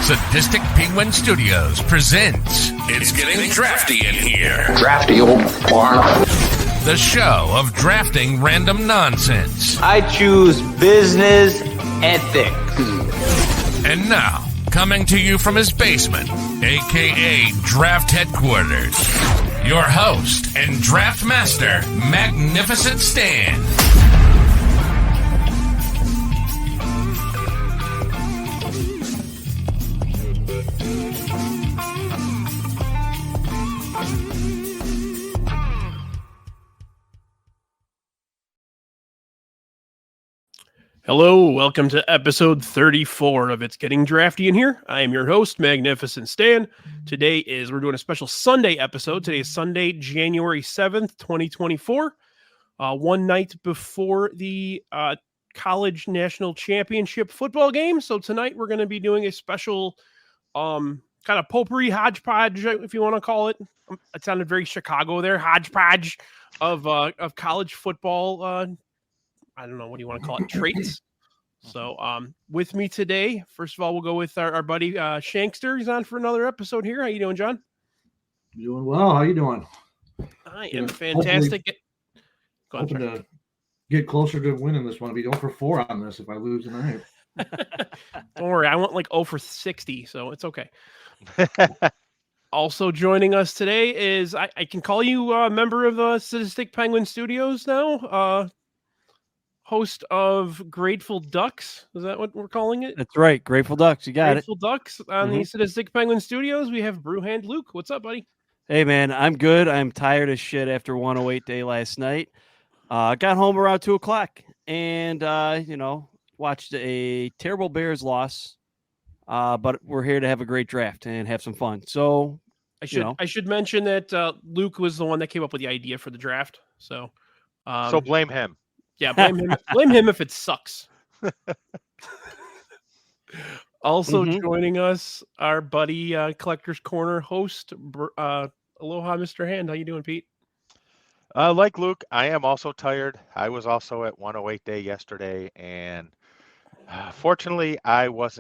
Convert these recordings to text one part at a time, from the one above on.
Sadistic Penguin Studios presents It's Getting Drafty in Here. Drafty old barn. The show of drafting random nonsense. I choose business ethics. And now, coming to you from his basement, a.k.a. Draft Headquarters, your host and draft master, Magnificent Stan. Hello, welcome to episode 34 of It's Getting Drafty in Here. I am your host, Magnificent Stan. We're doing a special Sunday episode. Today is Sunday, January 7th, 2024. One night before the college national championship football game. So tonight we're going to be doing a special kind of potpourri, hodgepodge, if you want to call it. It sounded very Chicago there, hodgepodge of college football I don't know, what do you want to call it? Traits. So with me today, first of all, we'll go with our buddy Shankster. He's on for another episode here. How you doing, John? Doing well. How you doing? I am fantastic. Go on, hoping to get closer to winning this one. I'll be 0 for 4 on this if I lose tonight. Don't worry, I went like 0 for 60, so it's okay. Also joining us today is, I can call you a member of the Sadistic Penguin Studios now. Host of Grateful Ducks. Is that what we're calling it? That's right. Grateful Ducks. You got Grateful Ducks on the Sadistic Penguin Studios. We have Brewhand Luke. What's up, buddy? Hey, man. I'm good. I'm tired as shit after 108 day last night. Got home around 2 o'clock and, watched a terrible Bears loss. But we're here to have a great draft and have some fun. So I should mention that Luke was the one that came up with the idea for the draft. So blame him. Yeah, blame him. Blame him if it sucks. Also joining us, our buddy Collector's Corner host, Aloha Mr. Hand. How you doing, Pete? Like Luke, I am also tired. I was also at 108 day yesterday, and fortunately, I was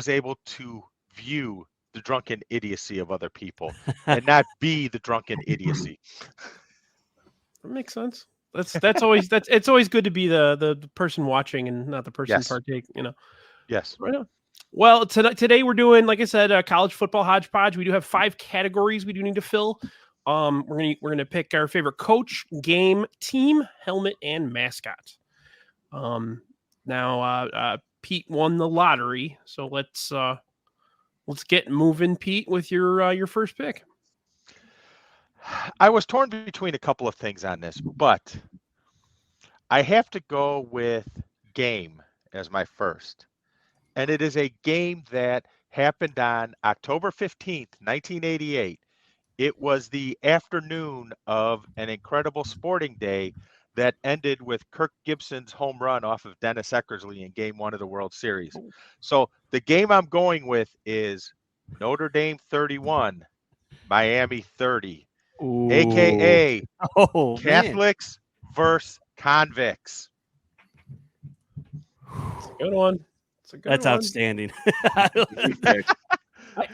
able to view the drunken idiocy of other people and not be the drunken idiocy. That makes sense. It's always good to be the person watching and not the person partake, Yes. Right on. Well, today we're doing, like I said, college football hodgepodge. We do have 5 categories we do need to fill. We're gonna pick our favorite coach, game, team, helmet, and mascot. Now Pete won the lottery, so let's get moving, Pete, with your first pick. I was torn between a couple of things on this, but I have to go with game as my first. And it is a game that happened on October 15th, 1988. It was the afternoon of an incredible sporting day that ended with Kirk Gibson's home run off of Dennis Eckersley in Game 1 of the World Series. So the game I'm going with is Notre Dame 31, Miami 30. Ooh. AKA Catholics versus convicts. It's a good one. That's outstanding.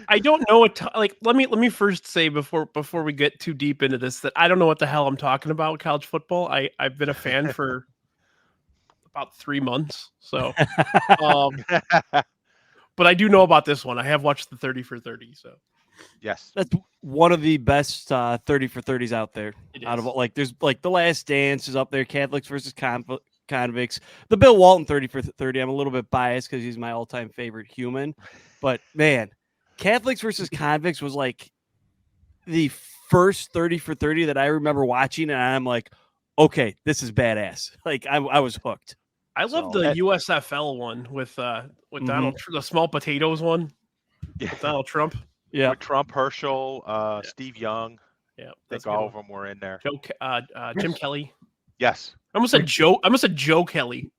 I don't know what let me first say before we get too deep into this that I don't know what the hell I'm talking about with college football. I've been a fan for about 3 months. So but I do know about this one. I have watched the 30 for 30, so yes. That's one of the best 30 for 30s out there. Out of there's The Last Dance is up there, Catholics versus convicts. The Bill Walton 30 for 30. I'm a little bit biased because he's my all-time favorite human. But man, Catholics versus convicts was like the first 30 for 30 that I remember watching, and I'm like, okay, this is badass. Like I was hooked. I love the USFL one with Donald, the small potatoes one. Yeah. With Donald Trump. Yeah, with Trump, Herschel, Steve Young. Yeah, I think all of them were in there. Jim Kelly. Yes. I almost said Joe Kelly.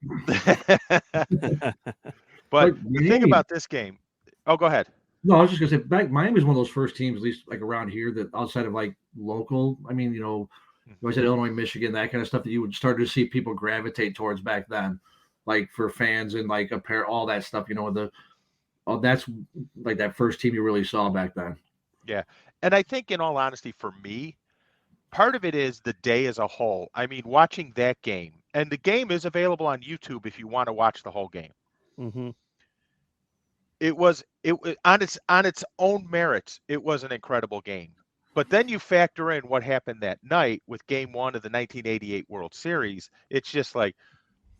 But the thing about this game. Oh, go ahead. No, I was just gonna say Miami's one of those first teams, at least like around here, that outside of like local. I mean, you always had Illinois, Michigan, that kind of stuff that you would start to see people gravitate towards back then, like for fans and like all that stuff. The that's like that first team you really saw back then. Yeah. And I think, in all honesty, for me, part of it is the day as a whole. I mean, watching that game, and the game is available on YouTube if you want to watch the whole game. Mm-hmm. It was on its own merits. It was an incredible game. But then you factor in what happened that night with Game 1 of the 1988 World Series. It's just like,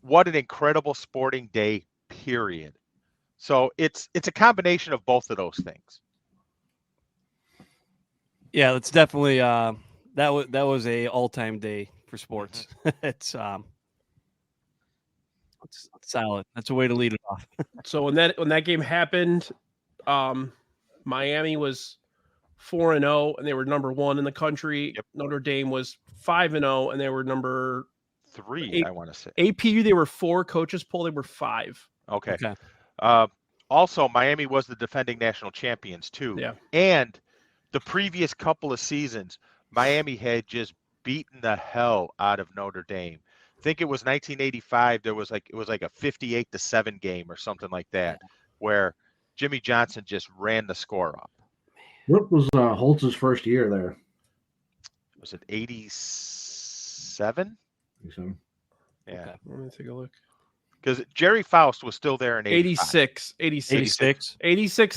what an incredible sporting day, period. So it's a combination of both of those things. Yeah, it's definitely that was a all-time day for sports. It's solid. That's a way to lead it off. So when that game happened, Miami was 4-0 and they were number 1 in the country. Yep. Notre Dame was 5-0 and they were number 3, I want to say. APU, they were 4. Coaches poll, they were 5. Okay. Also, Miami was the defending national champions too. Yeah. And the previous couple of seasons, Miami had just beaten the hell out of Notre Dame. I think it was 1985. It was like a 58-7 game or something like that, where Jimmy Johnson just ran the score up. What was Holtz's first year there? Was it 87? Yeah. Okay, let me take a look. Because Jerry Faust was still there in 86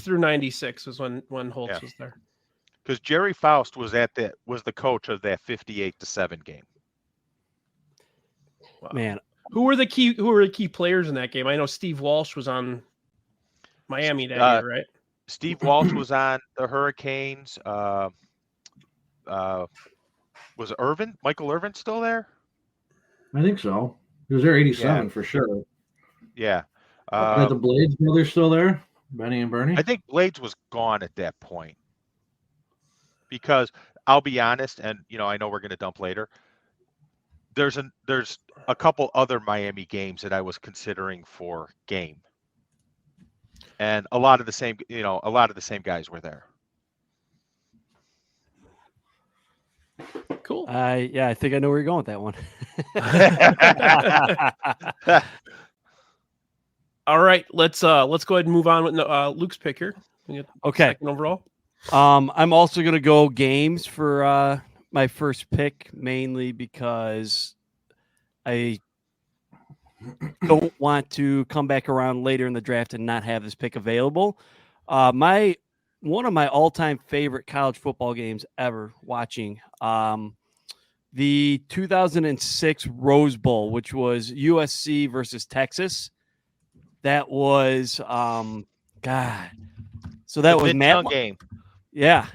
through 96 was when Holtz was there. Because Jerry Faust was the coach of that 58-7 game. Wow. Man, who were the key players in that game? I know Steve Walsh was on Miami that year, right? Steve Walsh was on the Hurricanes. Was Michael Irvin still there? I think so. He was there 87 for sure. Yeah. Are the Blades brothers still there? Benny and Bernie? I think Blades was gone at that point. Because I'll be honest, and I know we're going to dump later. There's a couple other Miami games that I was considering for game. And a lot of the same guys were there. Cool. I think I know where you're going with that one. All right, let's go ahead and move on with Luke's pick here. Okay. Second overall. I'm also going to go games for my first pick, mainly because I don't want to come back around later in the draft and not have this pick available. One of my all-time favorite college football games ever watching, the 2006 Rose Bowl, which was USC versus Texas. That was God. So that was Matt game. Yeah,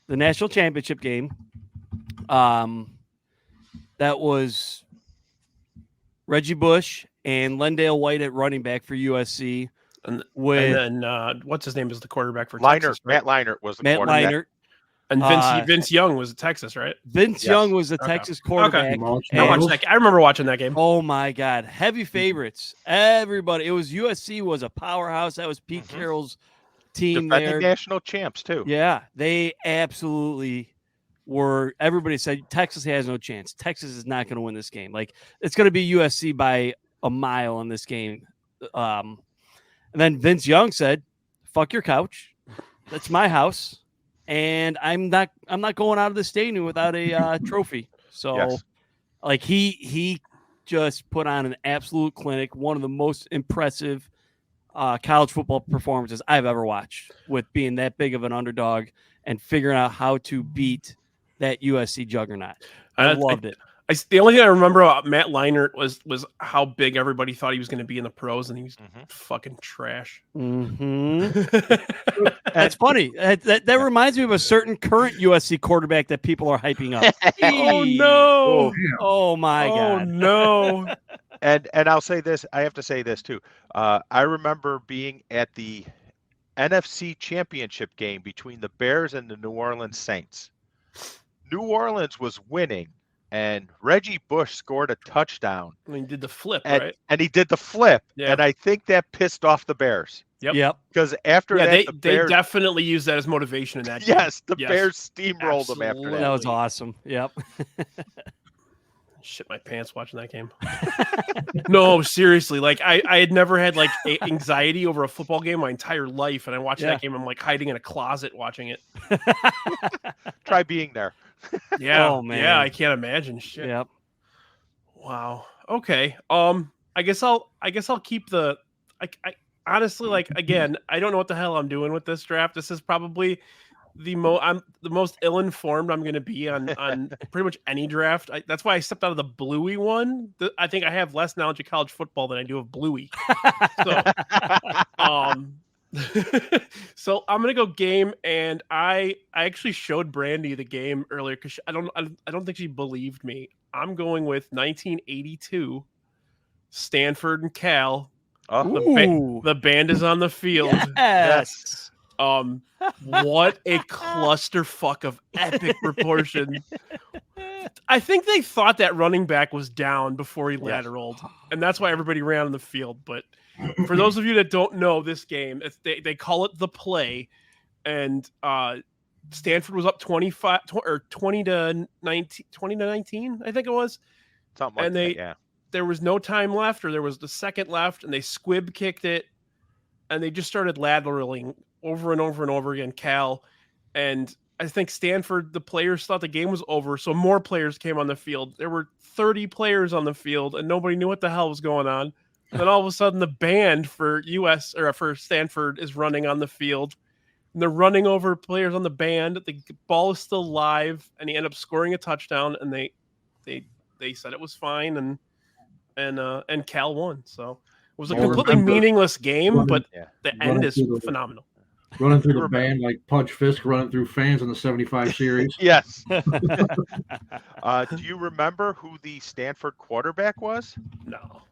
the national championship game. That was Reggie Bush and Lendale White at running back for USC. And then what's his name is the quarterback for Texas? Right? Matt Leinart was the quarterback. Leinart. And Vince Young was at Texas, right? Vince Young was the Texas quarterback. Okay. I remember watching that game. Oh my God, heavy favorites. Everybody. It was USC was a powerhouse. That was Pete Carroll's team defending there. National champs too. Yeah, they absolutely were. Everybody said Texas has no chance. Texas is not going to win this game. Like it's going to be USC by a mile in this game. And then Vince Young said, "Fuck your couch. That's my house." And I'm not going out of the stadium without a trophy. So, like he just put on an absolute clinic. One of the most impressive college football performances I've ever watched. With being that big of an underdog and figuring out how to beat that USC juggernaut. I loved it. The only thing I remember about Matt Leinart was how big everybody thought he was going to be in the pros, and he was fucking trash. Mm-hmm. That's funny. That reminds me of a certain current USC quarterback that people are hyping up. Oh no! Oh my God! Oh no! And I'll say this. I have to say this too. I remember being at the NFC Championship game between the Bears and the New Orleans Saints. New Orleans was winning. And Reggie Bush scored a touchdown. And he did the flip, right? And he did the flip. Yeah. And I think that pissed off the Bears. Yep. Because after that, they Bears, definitely used that as motivation in that game. Yes, the Bears steamrolled them after that. That was awesome. Yep. shit my pants watching that game. No, seriously. Like I had never had like anxiety over a football game my entire life. And I watched that game. I'm like hiding in a closet watching it. Try being there. Yeah. Oh, man. Yeah. I can't imagine. Shit. Yep. Wow. Okay. I guess I'll keep the, I honestly, like, again, I don't know what the hell I'm doing with this draft. This is probably I'm the most ill-informed I'm going to be on pretty much any draft. That's why I stepped out of the Bluey one. I think I have less knowledge of college football than I do of Bluey. So, so I'm going to go game, and I actually showed Brandy the game earlier because I don't think she believed me. I'm going with 1982, Stanford and Cal. Oh. The band is on the field. Yes. What a clusterfuck of epic proportion. I think they thought that running back was down before he lateraled, and that's why everybody ran on the field. But for those of you that don't know this game, they call it the play, and Stanford was up 20 to 19, I think it was. Something like that, yeah. There was no time left, or there was the second left, and they squib kicked it, and they just started lateraling over and over and over again, Cal. And I think Stanford, the players thought the game was over, so more players came on the field. There were 30 players on the field, and nobody knew what the hell was going on. And then all of a sudden, the band for for Stanford is running on the field, and they're running over players on the band. The ball is still live, and he ended up scoring a touchdown. And they said it was fine, and Cal won. So it was a completely meaningless game, but the end is phenomenal. Running through the band like Pudge Fisk running through fans in the 75 series. Yes. Do you remember who the Stanford quarterback was? No.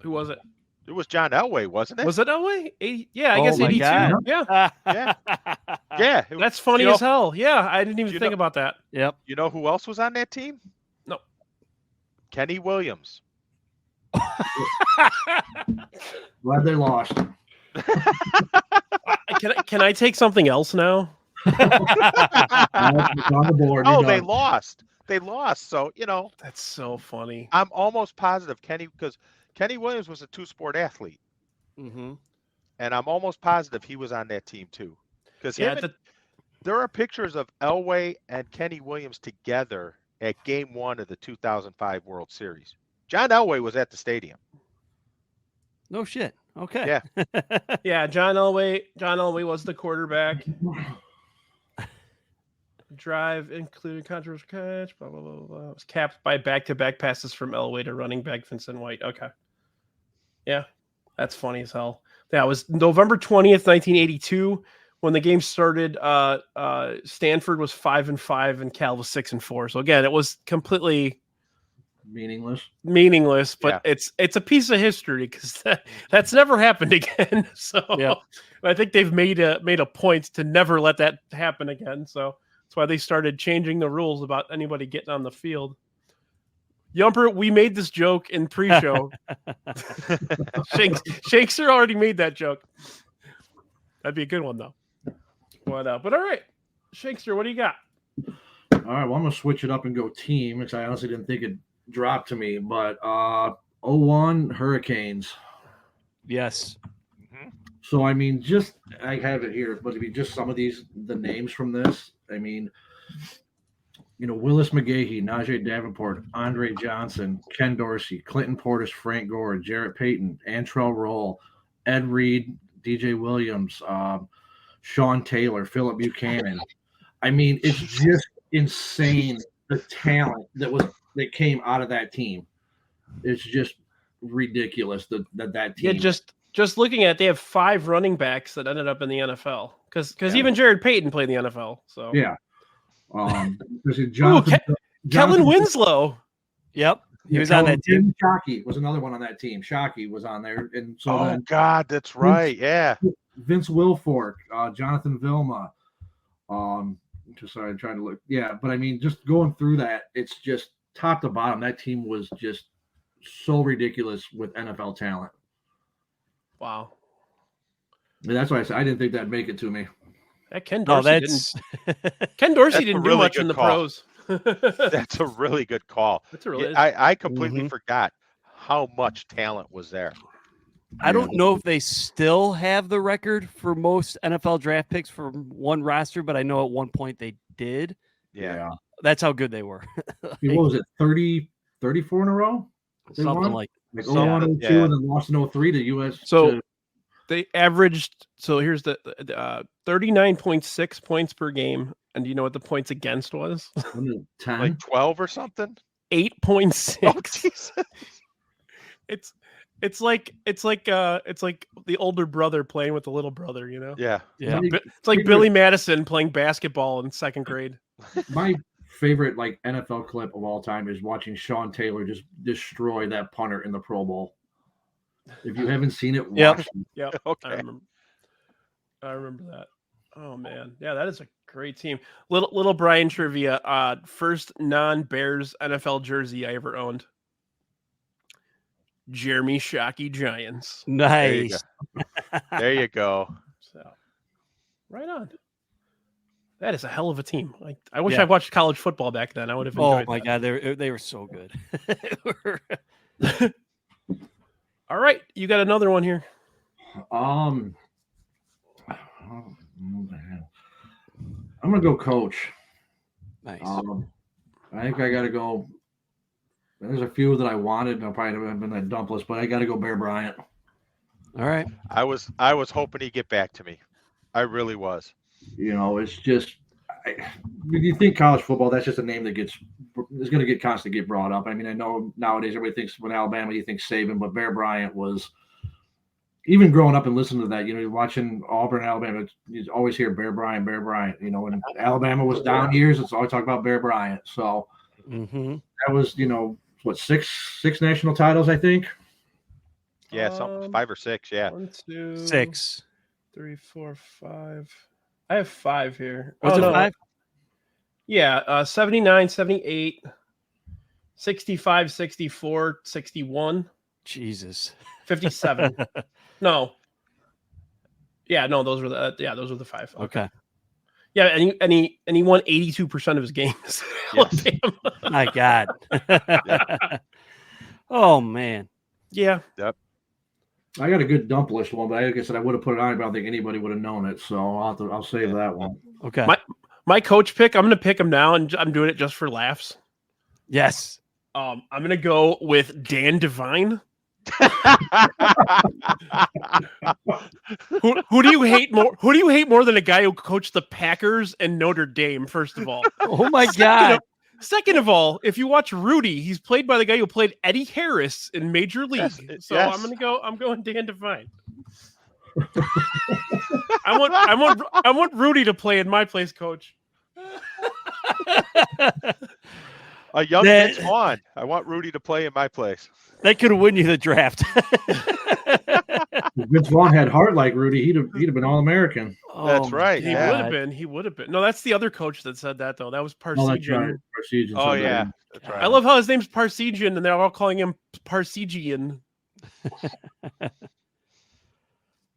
Who was it? It was John Elway, wasn't it? Was it Elway? Yeah, I guess 82. God. Yeah. Yeah. That's funny as hell. Yeah, I didn't even think about that. Yep. You know who else was on that team? No. Kenny Williams. Glad they lost. Can I take something else now? On the board. Oh, they lost. They lost. So, That's so funny. I'm almost positive because Kenny Williams was a two-sport athlete. Mm-hmm. And I'm almost positive he was on that team too. Because there are pictures of Elway and Kenny Williams together at Game 1 of the 2005 World Series. John Elway was at the stadium. No shit. Okay. Yeah. Yeah, John Elway was the quarterback. Drive including controversial catch, blah, blah, blah, blah. It was capped by back-to-back passes from Elway to running back Vincent White. Okay. Yeah, that's funny as hell. That was November 20th, 1982. When the game started, Stanford was 5-5 and Cal was 6-4. So again, it was completely meaningless, but it's a piece of history because that's never happened again. So I think they've made a point to never let that happen again. So that's why they started changing the rules about anybody getting on the field. Yumper, we made this joke in pre-show. Shankster already made that joke. That'd be a good one though. But all right, Shankster, what do you got? All right, well, I'm gonna switch it up and go team because I honestly didn't think it dropped to me. But 01 Hurricanes. Yes. Mm-hmm. So I mean, I have it here, but just some of the names from this. I mean, Willis McGahee, Najee Davenport, Andre Johnson, Ken Dorsey, Clinton Portis, Frank Gore, Jarrett Payton, Antrell Roll, Ed Reed, DJ Williams, Sean Taylor, Philip Buchanan. I mean, it's just insane the talent that came out of that team. It's just ridiculous that team. Yeah, just looking at it, they have 5 running backs that ended up in the NFL because even Jared Payton played in the NFL. So yeah. Jonathan Winslow. Yep. He was on that team. Shockey was another one on that team. Shockey was on there. And so God, that's right. Yeah. Vince Wilfork, Jonathan Vilma. Sorry, I'm trying to look. Yeah, but I mean, just going through that, it's just top to bottom. That team was just so ridiculous with NFL talent. Wow. And that's why I said I didn't think that'd make it to me. Ken Dorsey didn't do much in the pros. That's a really good call. That's a really. I completely Mhm. forgot how much talent was there. I don't know if they still have the record for most NFL draft picks from one roster, but I know at one point they did. Yeah. That's how good they were. What was it, 30, 34 in a row? They Something won? like Like Something, 01, 02, yeah. and then lost in 03 to U.S. So to, they averaged. So here's the 39.6 points per game, and do you know what the points against was? 10. Like 12 or something. 8.6. Oh, Jesus. It's like the older brother playing with the little brother, you know? Yeah. yeah. It's like Billy Madison playing basketball in second grade. My favorite like NFL clip of all time is watching Sean Taylor just destroy that punter in the Pro Bowl. If you haven't seen it, Yep. watch it. Yep. Okay. I remember that. Oh man. Yeah, that is a great team. Little Brian trivia. First non-Bears NFL jersey I ever owned. Jeremy Shockey Giants. There you Nice. go. There you go. So right on. That is a hell of a team. Like I wish Yeah. I watched college football back then. I would have Oh enjoyed my that. God, they were so good. All right, you got another one here. Oh, man. I'm gonna go coach. Nice. I think I gotta go. There's a few that I wanted, and I'll probably have been that dump list, but I gotta go Bear Bryant. All right. I was hoping he'd get back to me. I really was. You know, it's just you think college football, that's just a name that is going to constantly get brought up. I mean, I know nowadays everybody thinks when Alabama, you think Saban, but Bear Bryant was, even growing up and listening to that, you know, you're watching Auburn, Alabama, you always hear Bear Bryant, you know, when Alabama was down years, it's always talk about Bear Bryant. So that was, you know, what, six national titles, I think. Yeah, something 5 or 6. Yeah. 1, 2, 6. 3, 4, 5. I have 5 here. Was it 5? Yeah, 79, 78, 65, 64, 61, Jesus. 57. No. Yeah, no, those were the 5. Okay. Yeah, and he won 82% of his games. Yes. My God. Oh man. Yeah. Yep. I got a good dump list one, but like I said, I would have put it on, but I don't think anybody would have known it. So I'll save that one. Okay. My coach pick, I'm going to pick him now, and I'm doing it just for laughs. Yes. I'm going to go with Dan Devine. Who do you hate more? Who do you hate more than a guy who coached the Packers and Notre Dame? First of all, Oh my God. Second of all, if you watch Rudy, he's played by the guy who played Eddie Harris in Major League. Yes, So yes. I'm going Dan Devine. I want Rudy to play in my place, coach. A young Vince Vaughn. I want Rudy to play in my place. That could win you the draft. If Vince Vaughn had heart like Rudy, he'd have been All-American. That's my right, He yeah. would have been. He would have been. No, that's the other coach that said that though. That was Oh, that's Parsegian. right. Parsegian Oh, said that. yeah. That's right. I love how his name's Parsegian and they're all calling him Parsegian.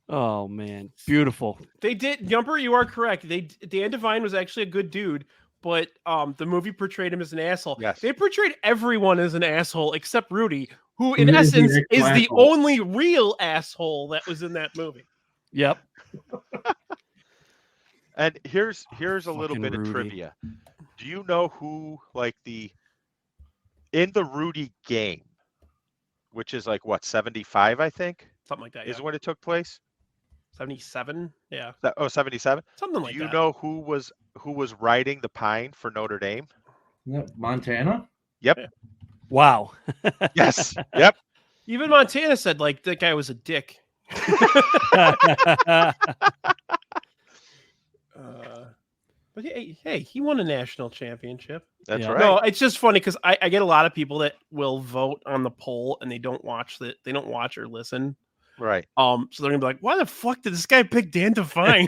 Oh man. Beautiful. They did, Jumper, you are correct. Dan Devine was actually a good dude, but the movie portrayed him as an asshole. Yes. They portrayed everyone as an asshole except Rudy, who in Who is the essence is actual the asshole. only real asshole that was in that movie. Yep. And here's a little Fucking bit Rudy. of trivia. Do you know who, like, in the Rudy game, which is like what, 75, I think, Something like that. is Yeah. when it took place? 77. Yeah. 77? Something Do like you that. know who was riding the pine for Notre Dame? Yep. Montana? Yep. Yeah. Wow. Yes. Yep. Even Montana said like that guy was a dick. But hey, he won a national championship. That's Yeah. right. No, it's just funny because I get a lot of people that will vote on the poll and they don't watch or listen. Right. So they're gonna be like, why the fuck did this guy pick Dan Devine?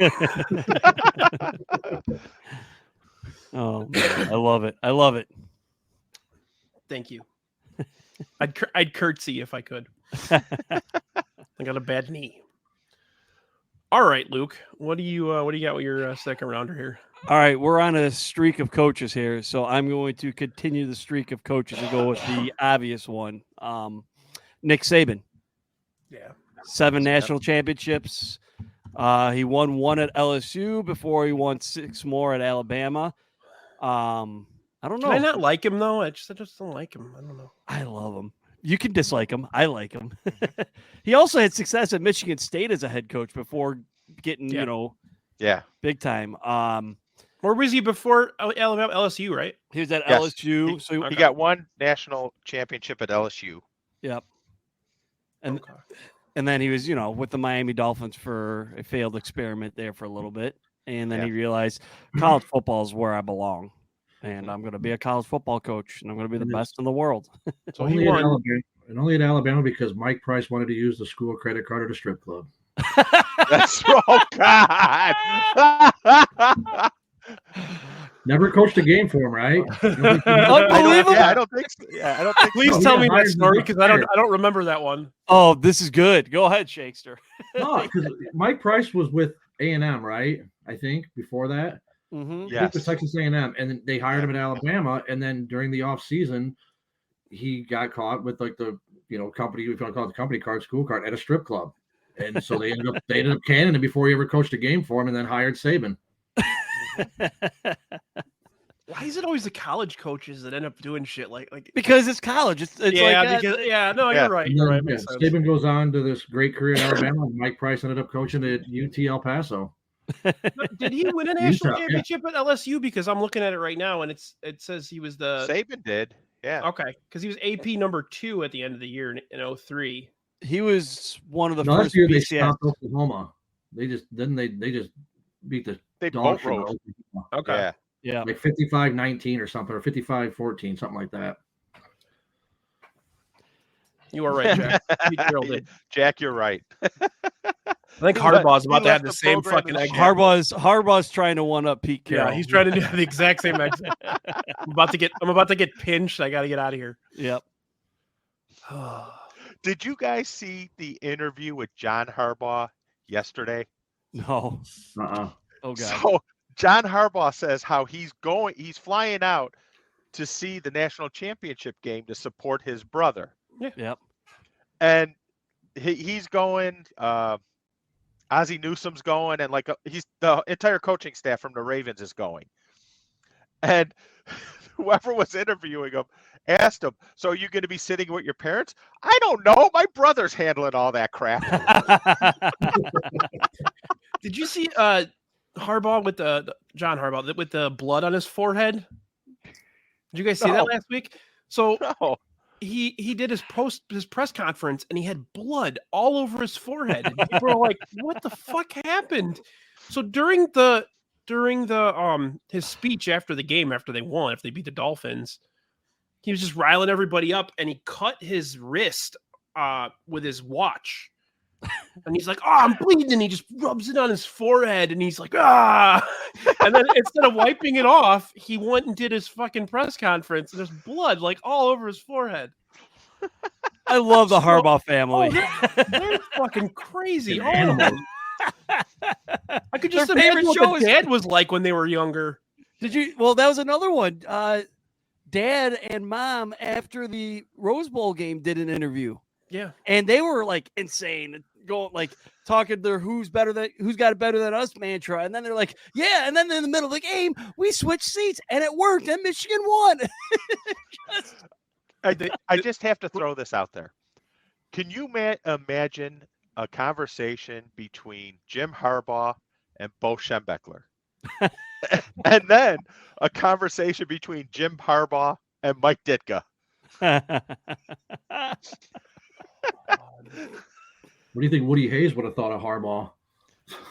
Oh man. I love it. I love it. Thank you. I'd curtsy if I could. I got a bad knee. All right, Luke. What do you got with your second rounder here? All right, we're on a streak of coaches here, so I'm going to continue the streak of coaches and go with the obvious one. Nick Saban. Yeah. 7 national championships. He won 1 at LSU before he won 6 more at Alabama. I don't know. Can I not like him though? I just don't like him. I don't know. I love him. You can dislike him. I like him. He also had success at Michigan State as a head coach before getting, big time. Where was he before Alabama? LSU, right? He was at Yes. LSU. He got 1 national championship at LSU. Yep. And then he was, with the Miami Dolphins for a failed experiment there for a little bit. And then he realized college football is where I belong. And I'm going to be a college football coach, and I'm going to be the best in the world. So only at Alabama because Mike Price wanted to use the school credit card at a strip club. That's oh God. Never coached a game for him, right? Unbelievable. I don't think so. Yeah, I don't think Please so. tell me that story because I don't remember that one. Oh, this is good. Go ahead, Shankster. No, because Mike Price was with A&M, right? I think before that. Mm-hmm. I think it was Texas A&M, and then they hired him at Alabama, and then during the off season, he got caught with like the company, if you want to call it the company card, school card at a strip club, and so they ended up canning him before he ever coached a game for him, and then hired Saban. Why is it always the college coaches that end up doing shit like because it's college? It's you're right. You're right. Saban goes on to this great career in Alabama, and Mike Price ended up coaching at UT El Paso. Did he win a national championship at LSU? Because I'm looking at it right now, and it says he was the Saban did. Yeah. Okay, because he was AP number 2 at the end of the year in 2003. He was one of the last first year BCS. they stopped Oklahoma. They just beat the dog shit out of Oklahoma. Okay. Yeah. Like 55-19 or something, or 55-14, something like that. You are right, Jack. You drilled it. Jack, you're right. I think Harbaugh's about to have the same fucking exit. Harbaugh's trying to one up Pete Carroll. Yeah, he's trying to do the exact same exit. I'm about to get pinched. I got to get out of here. Yep. Did you guys see the interview with John Harbaugh yesterday? No. Uh-uh. Oh God. So John Harbaugh says how he's flying out to see the national championship game to support his brother. Yeah. Yep. And he's going. Ozzie Newsome's going, and the entire coaching staff from the Ravens is going. And whoever was interviewing him asked him, "So are you going to be sitting with your parents?" "I don't know. My brother's handling all that crap." Did you see Harbaugh with the John Harbaugh with the blood on his forehead? Did you guys see that last week? So No. He did his press conference and he had blood all over his forehead. And people were like, "What the fuck happened?" So during his speech after the game, after they won, if they beat the Dolphins, he was just riling everybody up and he cut his wrist with his watch. And he's like, "Oh, I'm bleeding." And he just rubs it on his forehead and he's like, "Ah." And then instead of wiping it off, he went and did his fucking press conference and there's blood like all over his forehead. I love the Harbaugh family. They're fucking crazy. All of them. I could just Their imagine favorite what show the is- dad was like when they were younger. Did you? Well, that was another one. Dad and Mom after the Rose Bowl game did an interview. Yeah. And they were like insane, going like talking their who's got it better than us mantra. And then they're like, yeah. And then in the middle of the game, we switched seats and it worked and Michigan won. I just have to throw this out there. Can you imagine a conversation between Jim Harbaugh and Bo Schembechler? And then a conversation between Jim Harbaugh and Mike Ditka. What do you think Woody Hayes would have thought of Harbaugh?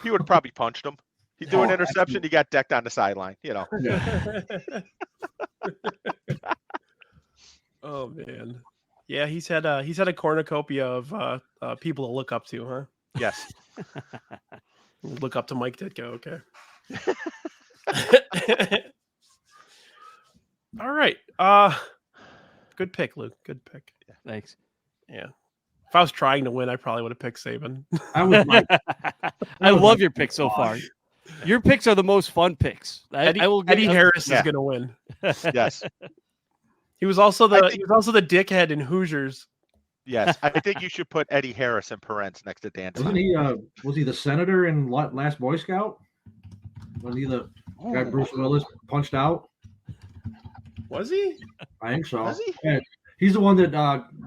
He would have probably punched him. He threw an interception. He got decked on the sideline. Yeah. Oh man. Yeah, he's had a cornucopia of people to look up to, huh? Yes. Look up to Mike Ditka, okay. All right. Good pick, Luke. Good pick. Thanks. Yeah. If I was trying to win, I probably would have picked Saban. I was I love your picks so far. Your picks are the most fun picks. Eddie Eddie Harris Yeah. is going to win. Yes. He was also the dickhead in Hoosiers. Yes. I think you should put Eddie Harris in parents next to Dan Wasn't Simon. he? Was he the senator in Last Boy Scout? Was he the guy Bruce Willis punched out? Was he? I think so. Was he? Yeah. He's the one that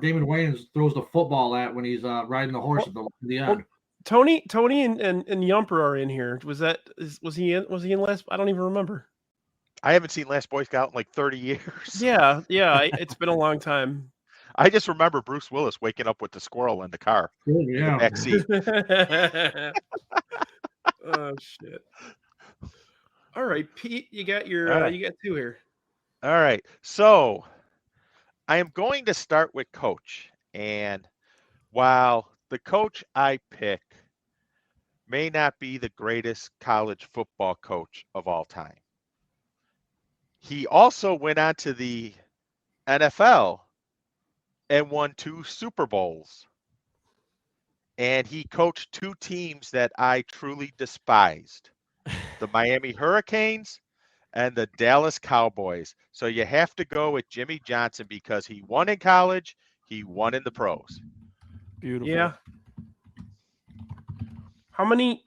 Damon Wayans throws the football at when he's riding the horse at the end. Tony and Yumper are in here. Was he in last? I don't even remember. I haven't seen Last Boy Scout in like 30 years. Yeah. It's been a long time. I just remember Bruce Willis waking up with the squirrel in the car, in the Yeah. back seat. Oh shit! All right, Pete, you got your All right. you got two here. All right. So I am going to start with coach. And while the coach I pick may not be the greatest college football coach of all time, he also went on to the NFL and won 2 Super Bowls. And he coached 2 teams that I truly despised, the Miami Hurricanes and the Dallas Cowboys. So you have to go with Jimmy Johnson because he won in college, he won in the pros. Beautiful. Yeah. How many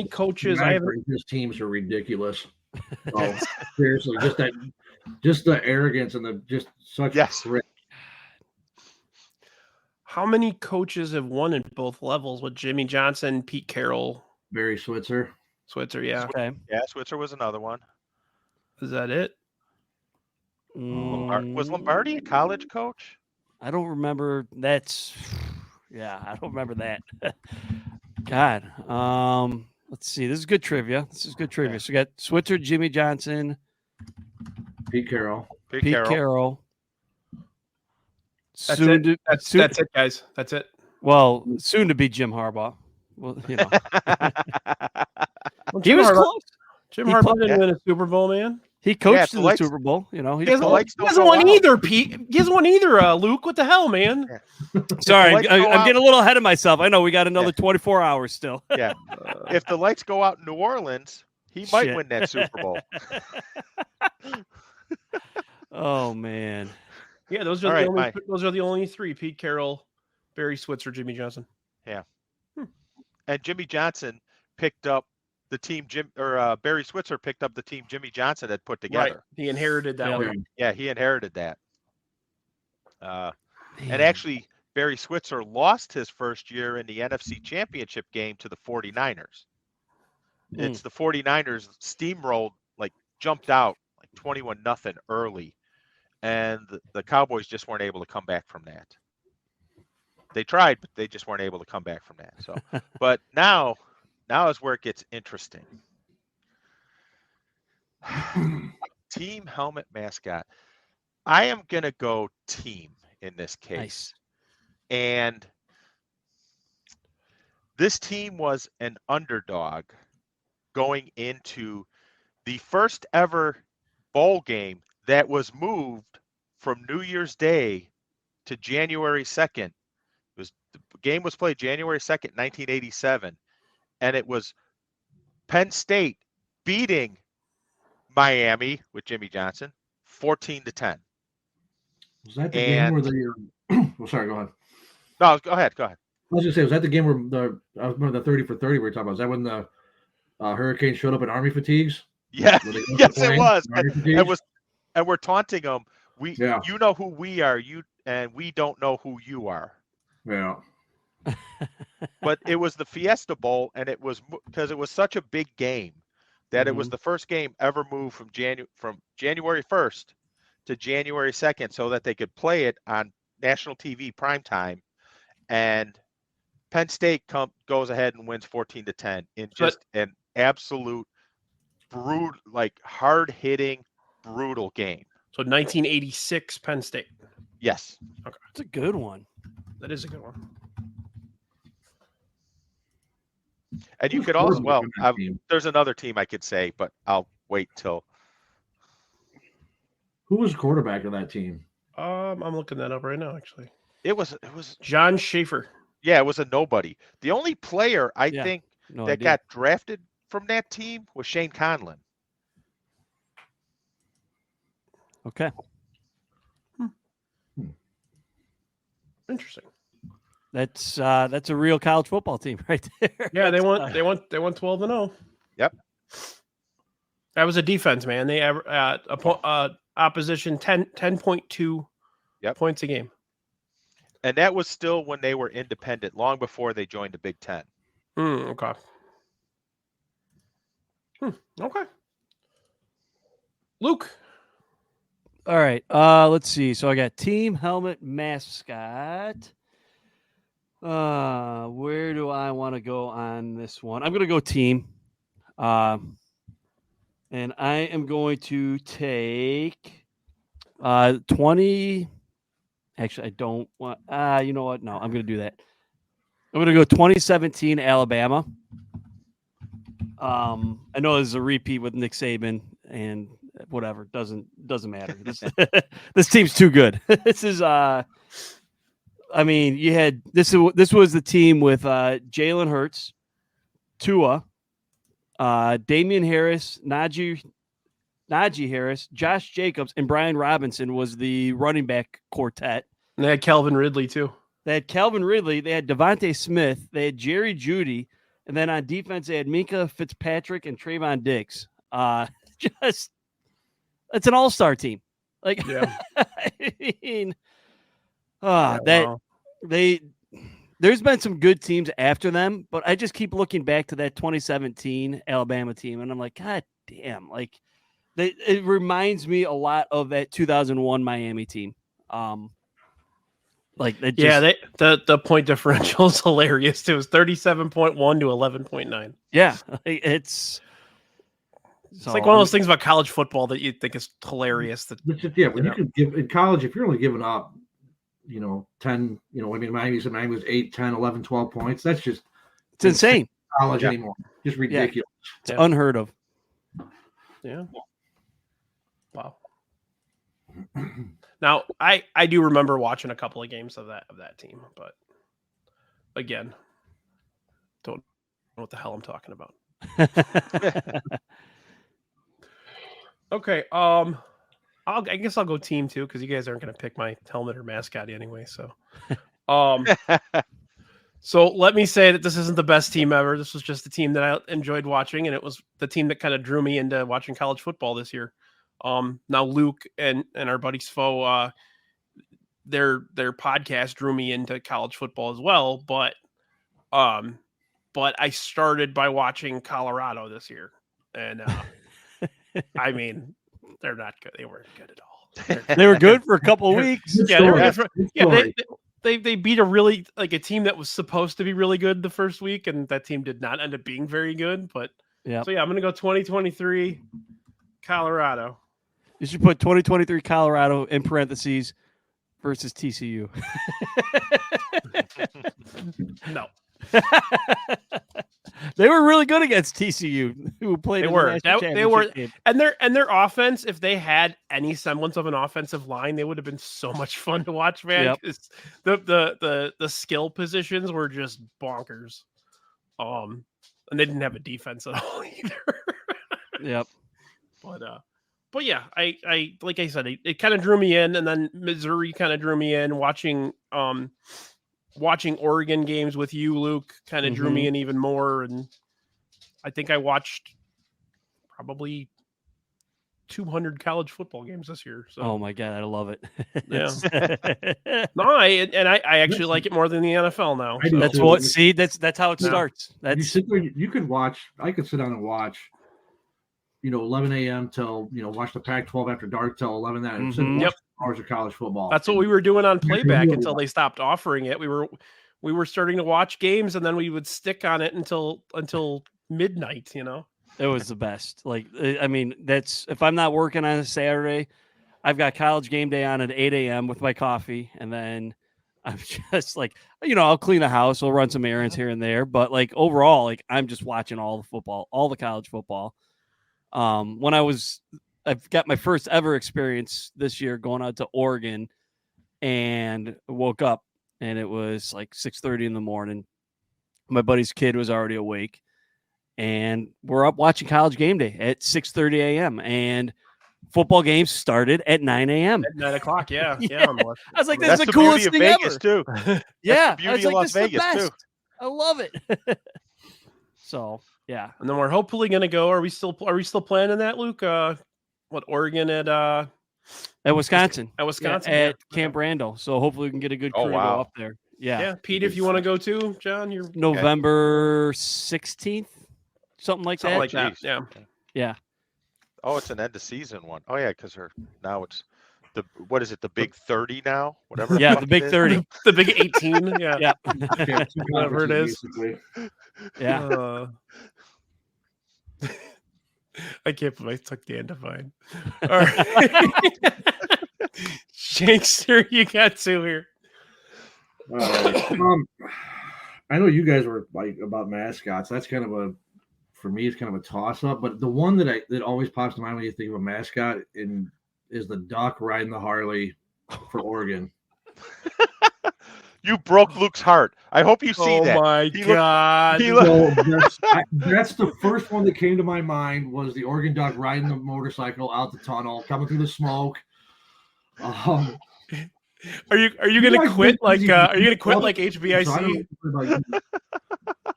coaches? I have. His teams are ridiculous. Oh, seriously, just the arrogance and the just such. Yes. How many coaches have won in both levels with Jimmy Johnson, Pete Carroll, Barry Switzer? Switzer? Yeah, Okay. Yeah, Switzer was another one. is that it? Was Lombardi a college coach? I don't remember. I don't remember that. God. Let's see. This is good trivia. So we got Switzer, Jimmy Johnson, Pete Carroll. Pete Pete Carroll. Carroll. That's it. That's it, guys. That's it. Well, soon to be Jim Harbaugh. Well, you know. Well, He was close. Jim He Harbaugh played- didn't win a Super Bowl, man. He coached Yeah, in the Super Bowl. You know, He hasn't, lights he don't hasn't go won out. either, Pete. He hasn't won either, Luke. What the hell, man? Sorry, lights go I'm out- getting a little ahead of myself. I know we got another 24 hours still. Yeah. If the lights go out in New Orleans, he might Shit. win that Super Bowl. Oh man. Yeah, those are All the right, only. Mike. Those are the only 3: Pete Carroll, Barry Switzer, Jimmy Johnson. And Jimmy Johnson picked up the team Barry Switzer picked up the team Jimmy Johnson had put together. Right. He inherited that Yeah. one. Yeah, he inherited that. And Man. actually, Barry Switzer lost his first year in the NFC Championship game to the 49ers. It's the 49ers steamrolled, jumped out 21-0 early. And the Cowboys just weren't able to come back from that. They tried, but they just weren't able to come back from that. So, but now is where it gets interesting. Team helmet mascot. I am gonna go team in this case. Nice. And this team was an underdog going into the first ever bowl game that was moved from New Year's Day to January 2nd. The game was played January 2nd, 1987, and it was Penn State beating Miami with Jimmy Johnson 14-10. Was that the game where the? Sorry, go ahead. No, go ahead. I was gonna say, was that the game where I remember the 30 for 30 we were talking about? Was that when the Hurricanes showed up in Army fatigues? Yeah, Were they going yes, to play it was. in Army fatigues? And we're taunting them. Yeah. You know who we are, and we don't know who you are. Yeah. But it was the Fiesta Bowl, and it was because it was such a big game that it was the first game ever moved from January 1st to January 2nd, so that they could play it on national TV primetime. And Penn State goes ahead and wins 14-10 in just an absolute brutal, hard-hitting, brutal game. So 1986 Penn State. Yes. Okay. It's a good one. That is a good one. And you Who's could also, quarterback on that team? there's another team I could say, but I'll wait till. Who was quarterback of that team? I'm looking that up right now, actually. It was John Schaefer. Yeah, it was a nobody. The only player I Yeah. think No that idea. got drafted from that team was Shane Conlon. Okay. Interesting. That's a real college football team right there. Yeah, they That's, won 12-0. Yep. That was a defense, man. They opposition 10.2 Yep. points a game. And that was still when they were independent, long before they joined the Big Ten. Okay. Okay. Luke. All right. Let's see. So I got team, helmet, mascot. Where do I want to go on this one? I'm going to go team. And I am going to take 20. Actually, I don't want. You know what? No, I'm going to do that. I'm going to go 2017 Alabama. I know this is a repeat with Nick Saban and whatever. Doesn't matter. This team's too good. This is I mean, you had this was the team with Jalen Hurts, Tua, Damian Harris, Najee Harris, Josh Jacobs, and Brian Robinson was the running back quartet. And they had Calvin Ridley too. They had Calvin Ridley. They had Devontae Smith. They had Jerry Jeudy. And then on defense, they had Minka Fitzpatrick and Trayvon Diggs. It's an all-star team. Like, Yeah. I mean, there's been some good teams after them, but I just keep looking back to that 2017 Alabama team, and I'm like, God damn, like it reminds me a lot of that 2001 Miami team. Like they just, the point differential is hilarious. It was 37.1 to 11.9. Yeah, it's like one of those things about college football that you think is hilarious. That when you can give in college, if you're only giving up, 10, Miami was 8, 10, 11, 12 points. That's just it's insane. College anymore, just ridiculous. It's unheard of. Yeah. Wow. Now, I do remember watching a couple of games of that team, but again, don't know what the hell I'm talking about. Okay, I guess I'll go team too because you guys aren't going to pick my helmet or mascot anyway. So, so let me say that this isn't the best team ever. This was just the team that I enjoyed watching, and it was the team that kind of drew me into watching college football this year. Now Luke and our buddy Sfo, their podcast drew me into college football as well, but I started by watching Colorado this year, and I mean, they're not good. They weren't good at all. They were good for a couple of weeks. They beat a team that was supposed to be really good the first week, and that team did not end up being very good. But so I'm gonna go 2023 Colorado. You should put 2023 Colorado in parentheses versus TCU. No. They were really good against TCU, who played. They were, and their offense. If they had any semblance of an offensive line, they would have been so much fun to watch, man. Yep. The skill positions were just bonkers. And they didn't have a defense at all either. Yep. But yeah, I like I said, it kind of drew me in, and then Missouri kind of drew me in. Watching Oregon games with you, Luke, kind of drew me in even more. And I think I watched probably 200 college football games this year. So. Oh my God, I love it. Yeah. No, I actually like it more than the NFL now. So. That's how it starts. You could watch. I could sit down and watch. 11 a.m. till watch the Pac-12 after dark till 11 that. Yep. Hours of college football. That's what we were doing on playback until they stopped offering it. We were starting to watch games, and then we would stick on it until midnight. It was the best. Like, I mean, that's if I'm not working on a Saturday, I've got college game day on at 8 a.m. with my coffee, and then I'm just like, I'll clean the house, I'll run some errands here and there, but like overall, like I'm just watching all the football, all the college football. I've got my first ever experience this year going out to Oregon, and woke up and it was like 6:30 in the morning. My buddy's kid was already awake, and we're up watching College Game Day at 6:30 a.m. and football games started at 9 a.m. At 9 o'clock, yeah. Yeah. On the I was like, this That's is the the beauty coolest of thing Vegas ever. too. Yeah, the I was beauty of like, Las this is the Vegas, too. best. I love it. So yeah, And then we're hopefully going to go. Are we still planning that, Luke? Oregon at Wisconsin, at Wisconsin at Camp Randall. So hopefully we can get a good crew Oh, to go wow. up there. Yeah, Yeah, Pete, if you want to go too, John, you're November 16th, something like something that. like that. Yeah. Yeah. Oh, it's an end of season one. Oh yeah, because now it's the big 30 now? Whatever. Yeah, fuck the big it is. 30. The big 18. Yeah. Yeah. Okay, two Whatever it is. basically. Yeah. I can't believe I took the Andivine. All right. Shankster, you got two here. All right. I know you guys were like about mascots. That's kind of for me, it's kind of a toss up. But the one that always pops to mind when you think of a mascot is the duck riding the Harley for Oregon. You broke Luke's heart. I hope you see that. Oh my He God. So that's the first one that came to my mind was the Oregon duck riding the motorcycle out the tunnel, coming through the smoke. Are you gonna quit like HBIC? So I don't know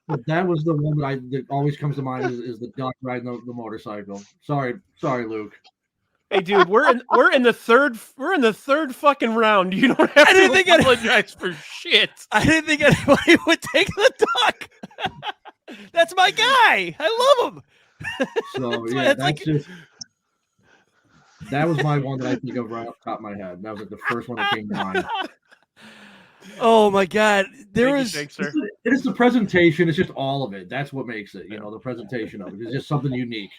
but that was the one that always comes to mind is the duck riding the motorcycle. Sorry, Luke. Hey, dude, we're in the third fucking round. You don't have to apologize for shit. I didn't think anybody would take the duck. That's my guy. I love him. So that was my one that I think of right off the top of my head. That was like the first one that came to mind. Oh my God. It's the presentation. It's just all of it. That's what makes it, the presentation of it. It's just something unique.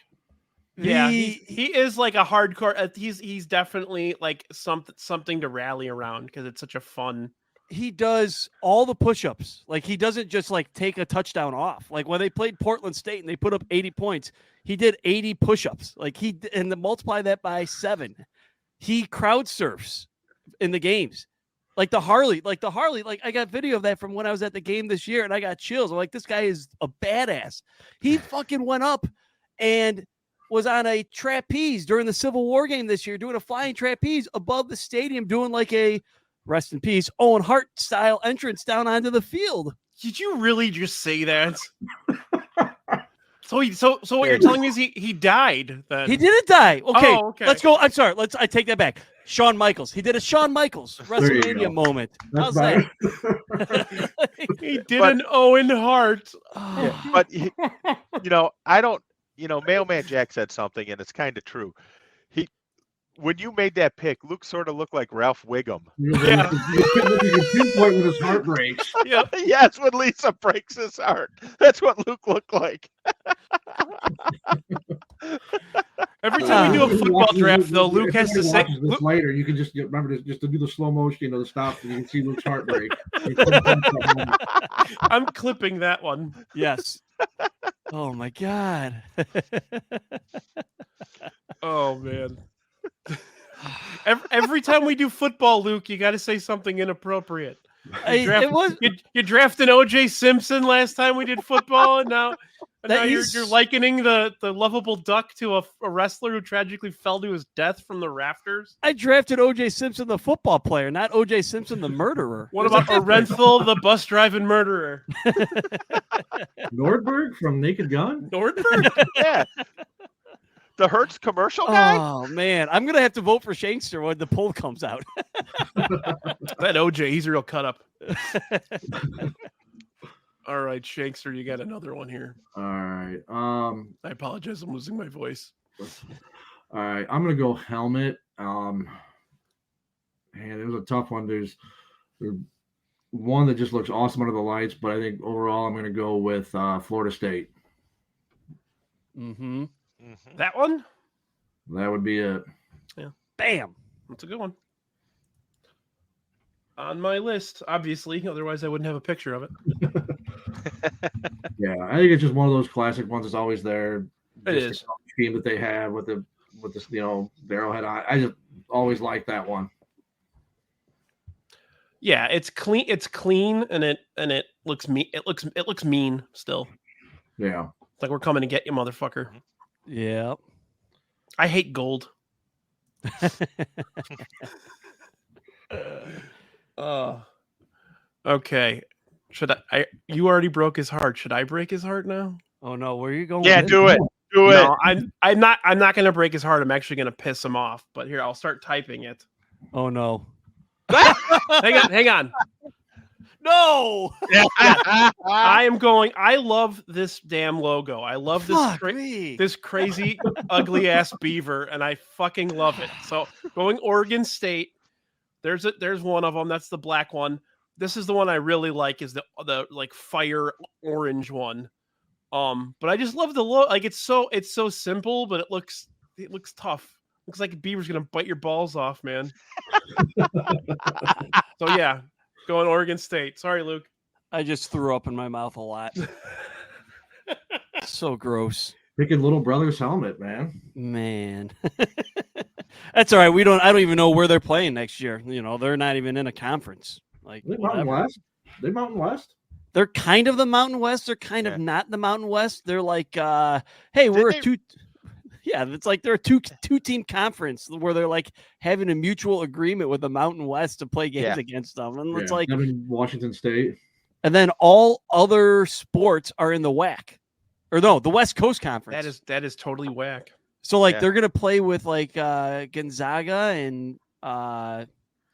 Yeah, he is like a hardcore. He's definitely like something to rally around because it's such a fun. He does all the push-ups. Like he doesn't just like take a touchdown off. Like when they played Portland State and they put up 80 points, he did 80 push-ups. Like and multiply that by 7. He crowd surfs in the games. Like the Harley, like I got video of that from when I was at the game this year and I got chills. I'm like, this guy is a badass. He fucking went up and was on a trapeze during the Civil War game this year, doing a flying trapeze above the stadium, doing like a rest in peace Owen Hart style entrance down onto the field. Did you really just say that? So what you're telling me is he died then? He didn't die. Okay, okay. Let's go. I'm sorry. I take that back. Shawn Michaels. He did a Shawn Michaels WrestleMania moment. How's that? He did an Owen Hart. Yeah, but I don't. Mailman Jack said something, and it's kind of true. When you made that pick, Luke sort of looked like Ralph Wiggum. Yeah. You pinpoint when his heart breaks. Yeah. Yes, when Lisa breaks his heart. That's what Luke looked like. Every time we do a football draft, though, Luke has to say. This later, you can just remember just to do the slow motion, the stop, and you can see Luke's heart break. I'm clipping that one. Yes. Oh my God. Oh man. Every time we do football, Luke, you got to say something inappropriate. You drafted O.J. Simpson last time we did football, and now you're likening the lovable duck to a wrestler who tragically fell to his death from the rafters. I drafted O.J. Simpson, the football player, not O.J. Simpson, the murderer. What about Orenthal, the bus driving murderer? Nordberg from Naked Gun? Nordberg? Yeah. The Hertz commercial guy? Oh, man. I'm going to have to vote for Shankster when the poll comes out. That OJ, he's a real cut up. All right, Shankster, you got another one here. All right. I apologize. I'm losing my voice. All right. I'm going to go helmet. Man, it was a tough one. There's one that just looks awesome under the lights, but I think overall I'm going to go with Florida State. Mm-hmm. That one? That would be it. Yeah. Bam. That's a good one. On my list, obviously. Otherwise, I wouldn't have a picture of it. Yeah, I think it's just one of those classic ones that's always there. It is. The scheme that they have with the arrowhead on. I just always like that one. Yeah, it's clean. It's clean, and it looks mean. It looks mean still. Yeah. It's like we're coming to get you, motherfucker. Yeah. I hate gold. Okay. Should I? You already broke his heart. Should I break his heart now? Oh no, where are you going? Yeah, with do it. Do it. No, I'm not going to break his heart. I'm actually going to piss him off. But here, I'll start typing it. Oh no. Hang on. No. Ah. I am going. I love this damn logo. I love this Fuck me. this crazy ugly ass beaver, and I fucking love it. So going Oregon State. There's one of them. That's the black one. This is the one I really like. Is the like fire orange one. But I just love the look. Like it's so simple, but it looks tough. Looks like a beaver's gonna bite your balls off, man. So yeah, going Oregon State. Sorry, Luke. I just threw up in my mouth a lot. So gross. Picking little brother's helmet, man. Man. That's all right. I don't even know where they're playing next year. You know, they're not even in a conference. Like They Mountain West. They Mountain West. They're kind of the Mountain West. They're kind of not the Mountain West. They're like, hey, we're a two. Yeah, it's like they're a two-team conference where they're like having a mutual agreement with the Mountain West to play games against them, and it's like Washington State. And then all other sports are in the WAC, or no, the West Coast Conference. That is totally whack. So like they're gonna play with like Gonzaga and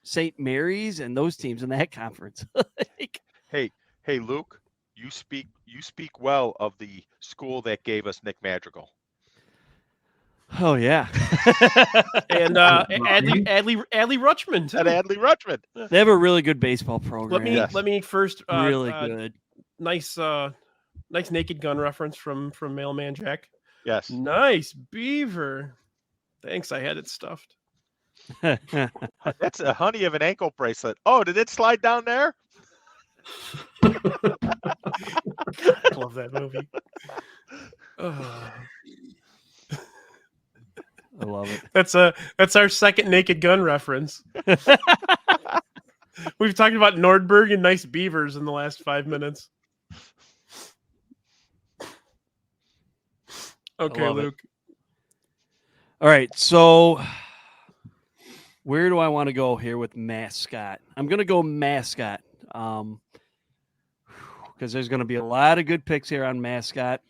St. Mary's and those teams in that conference. Like, Hey, Luke, you speak well of the school that gave us Nick Madrigal. oh yeah, And Adley Rutschman too. And Adley Rutschman. they have a really good baseball program. Let me first really good. Nice Naked Gun reference from Mailman Jack. Yes. Nice beaver. Thanks, I had it stuffed. That's a honey of an ankle bracelet. Oh, did it slide down there? I love that movie. I love it. That's our second Naked Gun reference. We've talked about Nordberg and nice beavers in the last 5 minutes. Okay, Luke. All right, so where do I want to go here with mascot? I'm going to go mascot because there's going to be a lot of good picks here on mascot.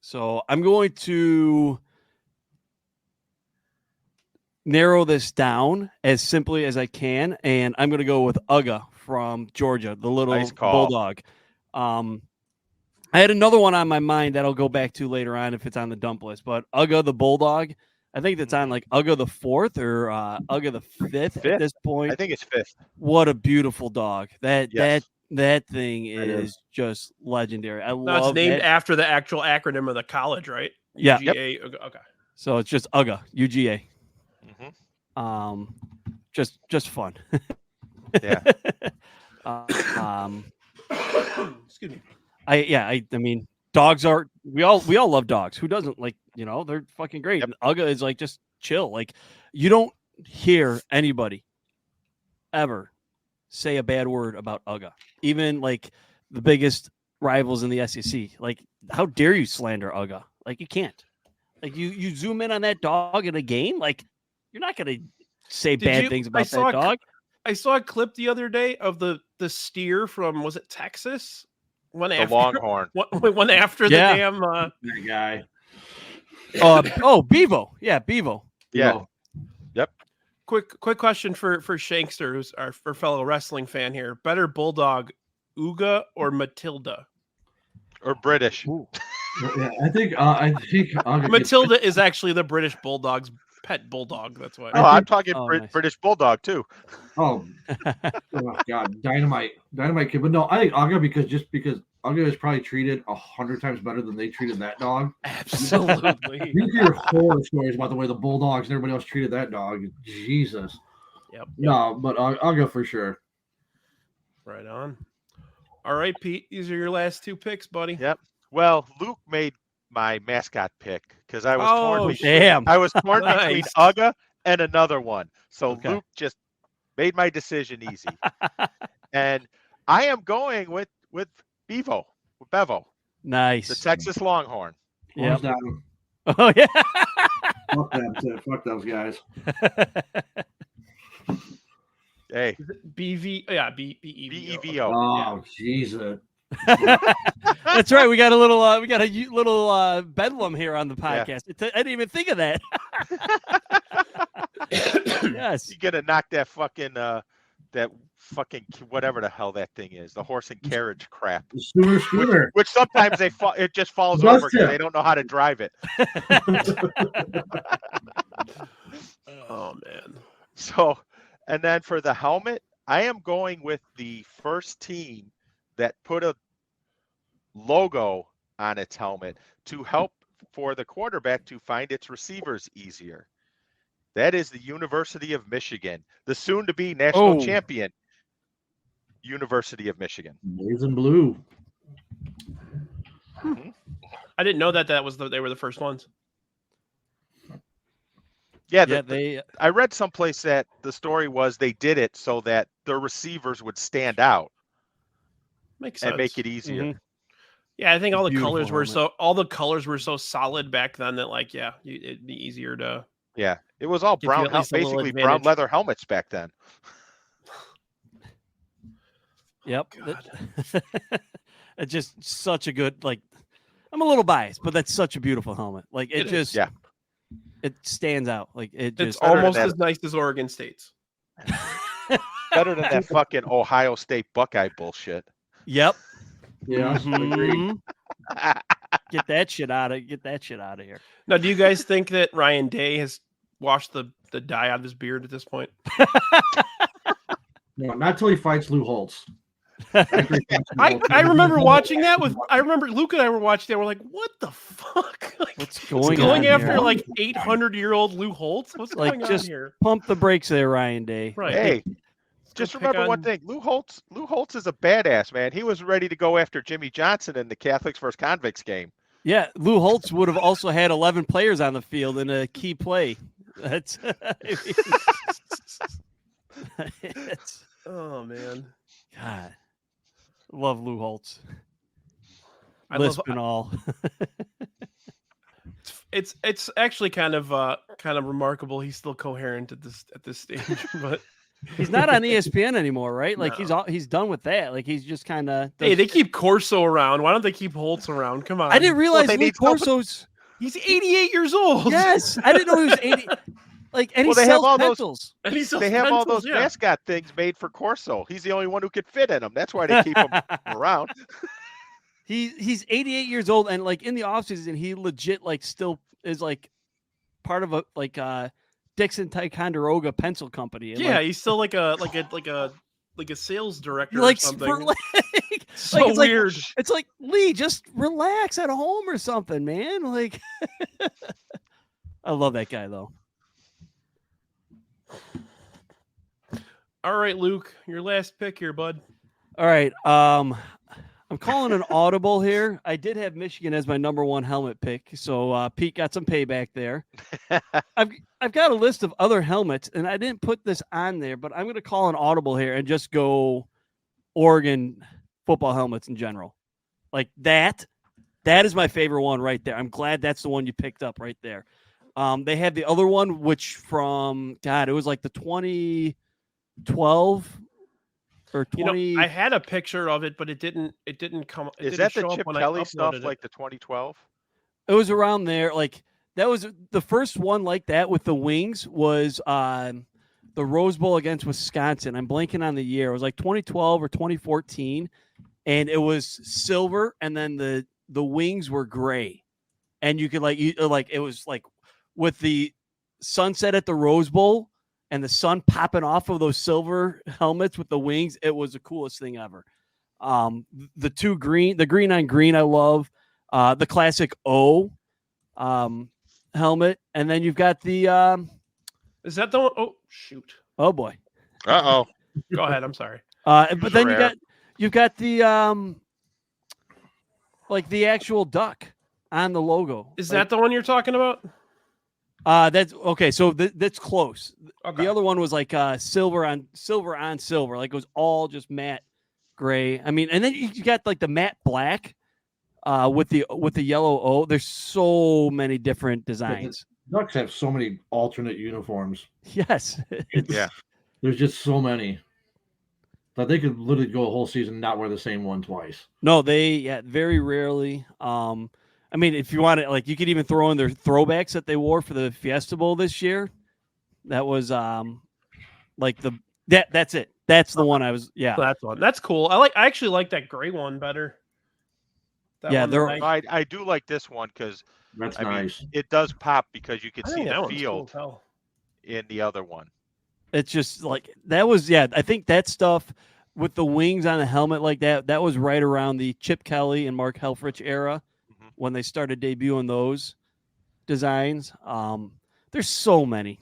So I'm going to narrow this down as simply as I can, and I'm going to go with Uga from Georgia, the little bulldog. I had another one on my mind that I'll go back to later on if it's on the dump list, but Uga the bulldog, I think that's on like Uga the 4th or Uga the 5th at this point. I think it's 5th. What a beautiful dog. That thing is just legendary. I love it's named it. after the actual acronym of the college, right? Yeah. UGA. Yep. Okay. So it's just Uga, UGA. Mm-hmm. Just fun. Yeah. Excuse me. I mean, dogs are we all love dogs. Who doesn't? Like, you know, they're fucking great. Yep. And Uga is like just chill. Like, you don't hear anybody ever say a bad word about Uga. Even like the biggest rivals in the SEC. Like, how dare you slander Uga? Like, you can't. Like, you zoom in on that dog in a game, like, you're not gonna say bad things about that dog. I saw a clip the other day of the steer from, was it Texas? The Longhorn. One after the damn that guy. Bevo. Yeah, Bevo. Yeah. Bevo. Yep. Quick question for Shankster, who's our fellow wrestling fan here. Better bulldog, Uga or Matilda? Or British. Yeah, I think Matilda is actually the British bulldog's pet bulldog. That's why. Oh, I'm talking nice. British Bulldog too. Oh God, dynamite kid. But no, I think Uga because Uga is probably treated 100 times better than they treated that dog. Absolutely. You hear horror stories about the way the Bulldogs and everybody else treated that dog. Jesus. Yep. No, but Uga for sure. Right on. All right, Pete. These are your last 2 picks, buddy. Yep. Well, Luke made my mascot pick because I was torn. Damn. I was torn between Nice. Uga and another one. So Okay. Luke just made my decision easy. And I am going with Bevo, Bevo, Nice. the Texas Longhorn. Yep. Thumbs down. Oh yeah. Fuck them too. Fuck those guys. Hey, BV, yeah, BEVO. BEVO. Oh, Jesus. That's right. We got a little bedlam here on the podcast. I didn't even think of that. Yes. You gotta knock that fucking whatever the hell that thing is, the horse and carriage crap. The scooter. Which sometimes it just falls Does over because too. they don't know how to drive it. Oh man. So, and then for the helmet, I am going with the first team that put a logo on its helmet to help for the quarterback to find its receivers easier. That is the University of Michigan, the soon-to-be national champion University of Michigan. Blaze and blue. I didn't know that they were the first ones. Yeah, they. I read someplace that the story was they did it so that their receivers would stand out Makes sense. and make it easier. Mhm. Yeah, I think all the Beautiful colors were so solid back then that it'd be easier to. Yeah, it was all Give you brown, at least a little basically brown advantage. leather helmets back then. Yep. God. It's just such a good I'm a little biased, but that's such a beautiful helmet. It stands out. It's just better than almost that. as nice as Oregon State's. Better than that fucking Ohio State Buckeye bullshit. Yep. Yeah. Agreed. Mhm. Get that shit out of here. Now, do you guys think that Ryan Day has washed the dye out of his beard at this point? No, not till he fights Lou Holtz. I remember watching that I remember Luke and I were watching that. We're like, what the fuck? What's going on after here? 800-year-old Lou Holtz? What's going on just here? pump the brakes there, Ryan Day. Right. Hey, just pick remember one on- thing. Lou Holtz is a badass, man. He was ready to go after Jimmy Johnson in the Catholics versus Convicts game. Yeah, Lou Holtz would have also had 11 players on the field in a key play. That's Oh man, God. Love Lou Holtz. I Lisp love. and all. It's actually kind of remarkable. He's still coherent at this stage, but He's not on ESPN anymore, right? No. He's done with that. He's just kind of. hey, they keep Corso around. Why don't they keep Holtz around? Come on. I didn't realize they Lee need somebody- Corso's. He's 88 years old. Yes, I didn't know he was 80. And he Well, they have sells all those- pencils. And he sells They have all pencils, those yeah. mascot things made for Corso. He's the only one who could fit in them. That's why they keep him around. He's 88 years old, and in the offseason, he legit still is part of a Dixon Ticonderoga pencil company. And, Yeah, he's still like a sales director he or likes something. so it's weird. It's like, Lee, just relax at home or something, man. I love that guy though. All right, Luke, your last pick here, bud. All right. I'm calling an audible here. I did have Michigan as my number one helmet pick, so Pete got some payback there. I've got a list of other helmets, and I didn't put this on there, but I'm going to call an audible here and just go Oregon football helmets in general. That is my favorite one right there. I'm glad that's the one you picked up right there. They have the other one, which from it was the 2012 or 20. I had a picture of it, but it didn't come. Is didn't that the show up Chip when I Kelly stuff, uploaded it. like the 2012? It was around there. That was the first one like that with the wings was the Rose Bowl against Wisconsin. I'm blanking on the year. It was 2012 or 2014, and it was silver, and then the wings were gray, and you could it was with the sunset at the Rose Bowl and the sun popping off of those silver helmets with the wings. It was the coolest thing ever. The green on green, I love. The classic O helmet, and then you've got the Is that the one? Oh shoot! oh boy. Uh-oh. Go ahead. I'm sorry. But then rare. you've got the the actual duck on the logo. Is that the one you're talking about? That's okay. So that's close. Okay. The other one was silver on silver. It was all just matte gray. I mean, and then you got like the matte black with the yellow O. There's so many different designs. Ducks have so many alternate uniforms. Yes. There's just so many that they could literally go a whole season and not wear the same one twice. No, they very rarely. I mean, if you want to, like, you could even throw in their throwbacks that they wore for the Fiesta Bowl this year. That was that's it. That's the one I was. Yeah, That's one. That's cool. I actually like that gray one better. I do like this one because That's nice. It does pop because you can I see think that the one's field cool. in the other one. it's just like that was. Yeah, I think that stuff with the wings on the helmet like that. That was right around the Chip Kelly and Mark Helfrich era when they started debuting those designs. There's so many.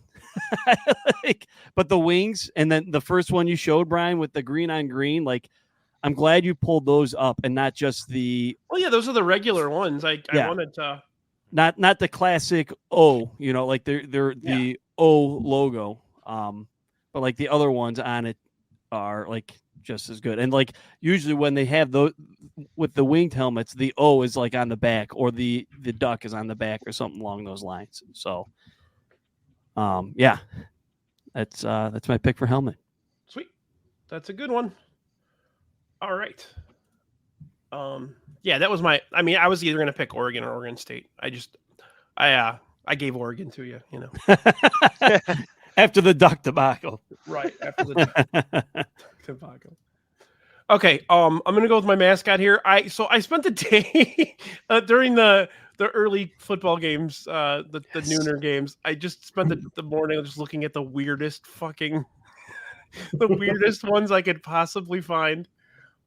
But the wings and then the first one you showed, Brian, with the green on green, like I'm glad you pulled those up and not just the Well, yeah, those are the regular ones. I wanted to not the classic O, like they're the O logo. But like the other ones on it are like just as good. And like usually when they have those with the winged helmets, the O is like on the back or the duck is on the back or something along those lines. So yeah. That's my pick for helmet. Sweet. That's a good one. All right. Yeah, that was I was either going to pick Oregon or Oregon State. I gave Oregon to you, After the duck debacle. Right. After the duck debacle. Okay. I'm going to go with my mascot here. I spent the day during the early football games, the nooner games. I just spent the morning just looking at the weirdest ones I could possibly find.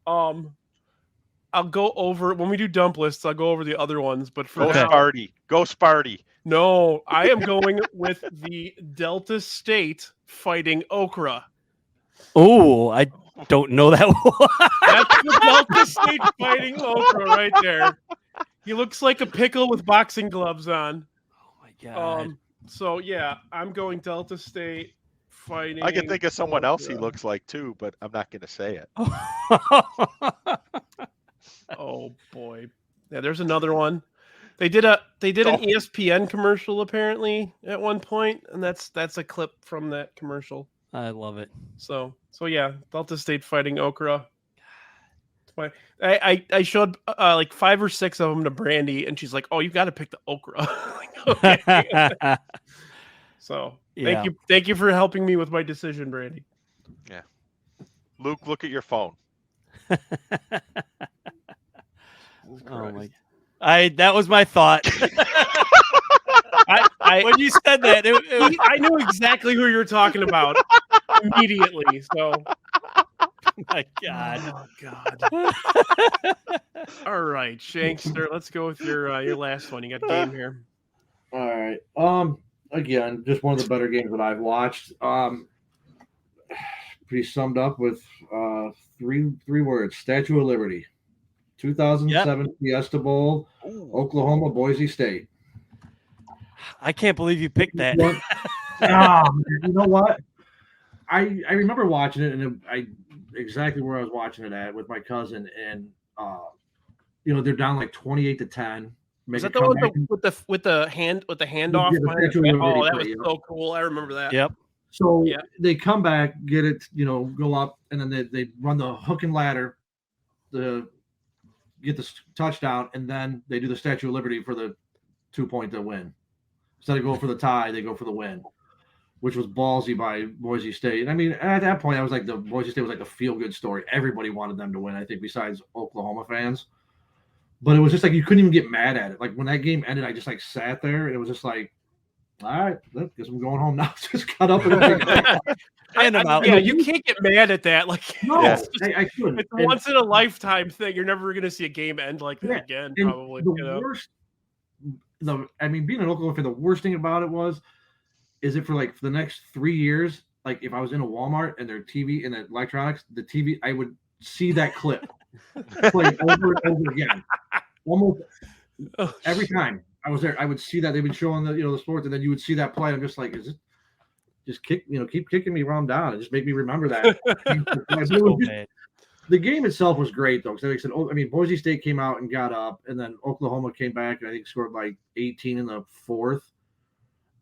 I'll go over when we do dump lists. I'll go over the other ones, but for now, Go Sparty. No, I am going with the Delta State Fighting Okra. Oh, I don't know that one. That's the Delta State Fighting Okra right there. He looks like a pickle with boxing gloves on. Oh my god. So yeah, I'm going Delta State Fighting. I can think of someone else he looks like too, but I'm not going to say it. Oh boy. Yeah, there's another one. They did an ESPN commercial apparently at one point, and that's a clip from that commercial. I love it. So yeah, Delta State Fighting Okra. I showed like 5 or 6 of them to Brandy, and she's like, "Oh, you got to pick the okra." Like, okay. So thank you for helping me with my decision, Brandy. Yeah, Luke, look at your phone. Oh my! That was my thought. When you said that, I knew exactly who you were talking about immediately. So. My God. Oh, God. All right, Shankster, let's go with your last one. You got game here. All right. Again, just one of the better games that I've watched. Pretty summed up with three words: Statue of Liberty. 2007 Fiesta Bowl, Oklahoma, Boise State. I can't believe you picked that. You know what? I remember watching it, and exactly where I was watching it at with my cousin, and they're down like 28-10. Is that the one with the handoff? Yeah, that was so cool. I remember that. Yep. So they come back, get it, go up, and then they run the hook and ladder to get the touchdown, and then they do the Statue of Liberty for the 2-point to win. Instead of going for the tie, they go for the win, which was ballsy by Boise State. And I mean, at that point, I was like, the Boise State was like a feel-good story. Everybody wanted them to win, I think, besides Oklahoma fans. But it was just like you couldn't even get mad at it. Like when that game ended, I just like sat there, and it was just like, all right, guess I'm going home now. Just cut up and you can't get mad at that. Like, no, I couldn't. It's a once in a lifetime thing. You're never going to see a game end like that again. And probably. Worst. Being an Oklahoma fan, the worst thing about it is it for like the next 3 years. Like if I was in a Walmart and their TV and the electronics, the TV, I would see that clip play over and over again, almost every time I was there. I would see that they've been showing the sports, and then you would see that play. I'm just like, is it just keep kicking me while I'm down and just make me remember that. The game itself was great though, because like I said, I mean, Boise State came out and got up, and then Oklahoma came back and I think scored like 18 in the fourth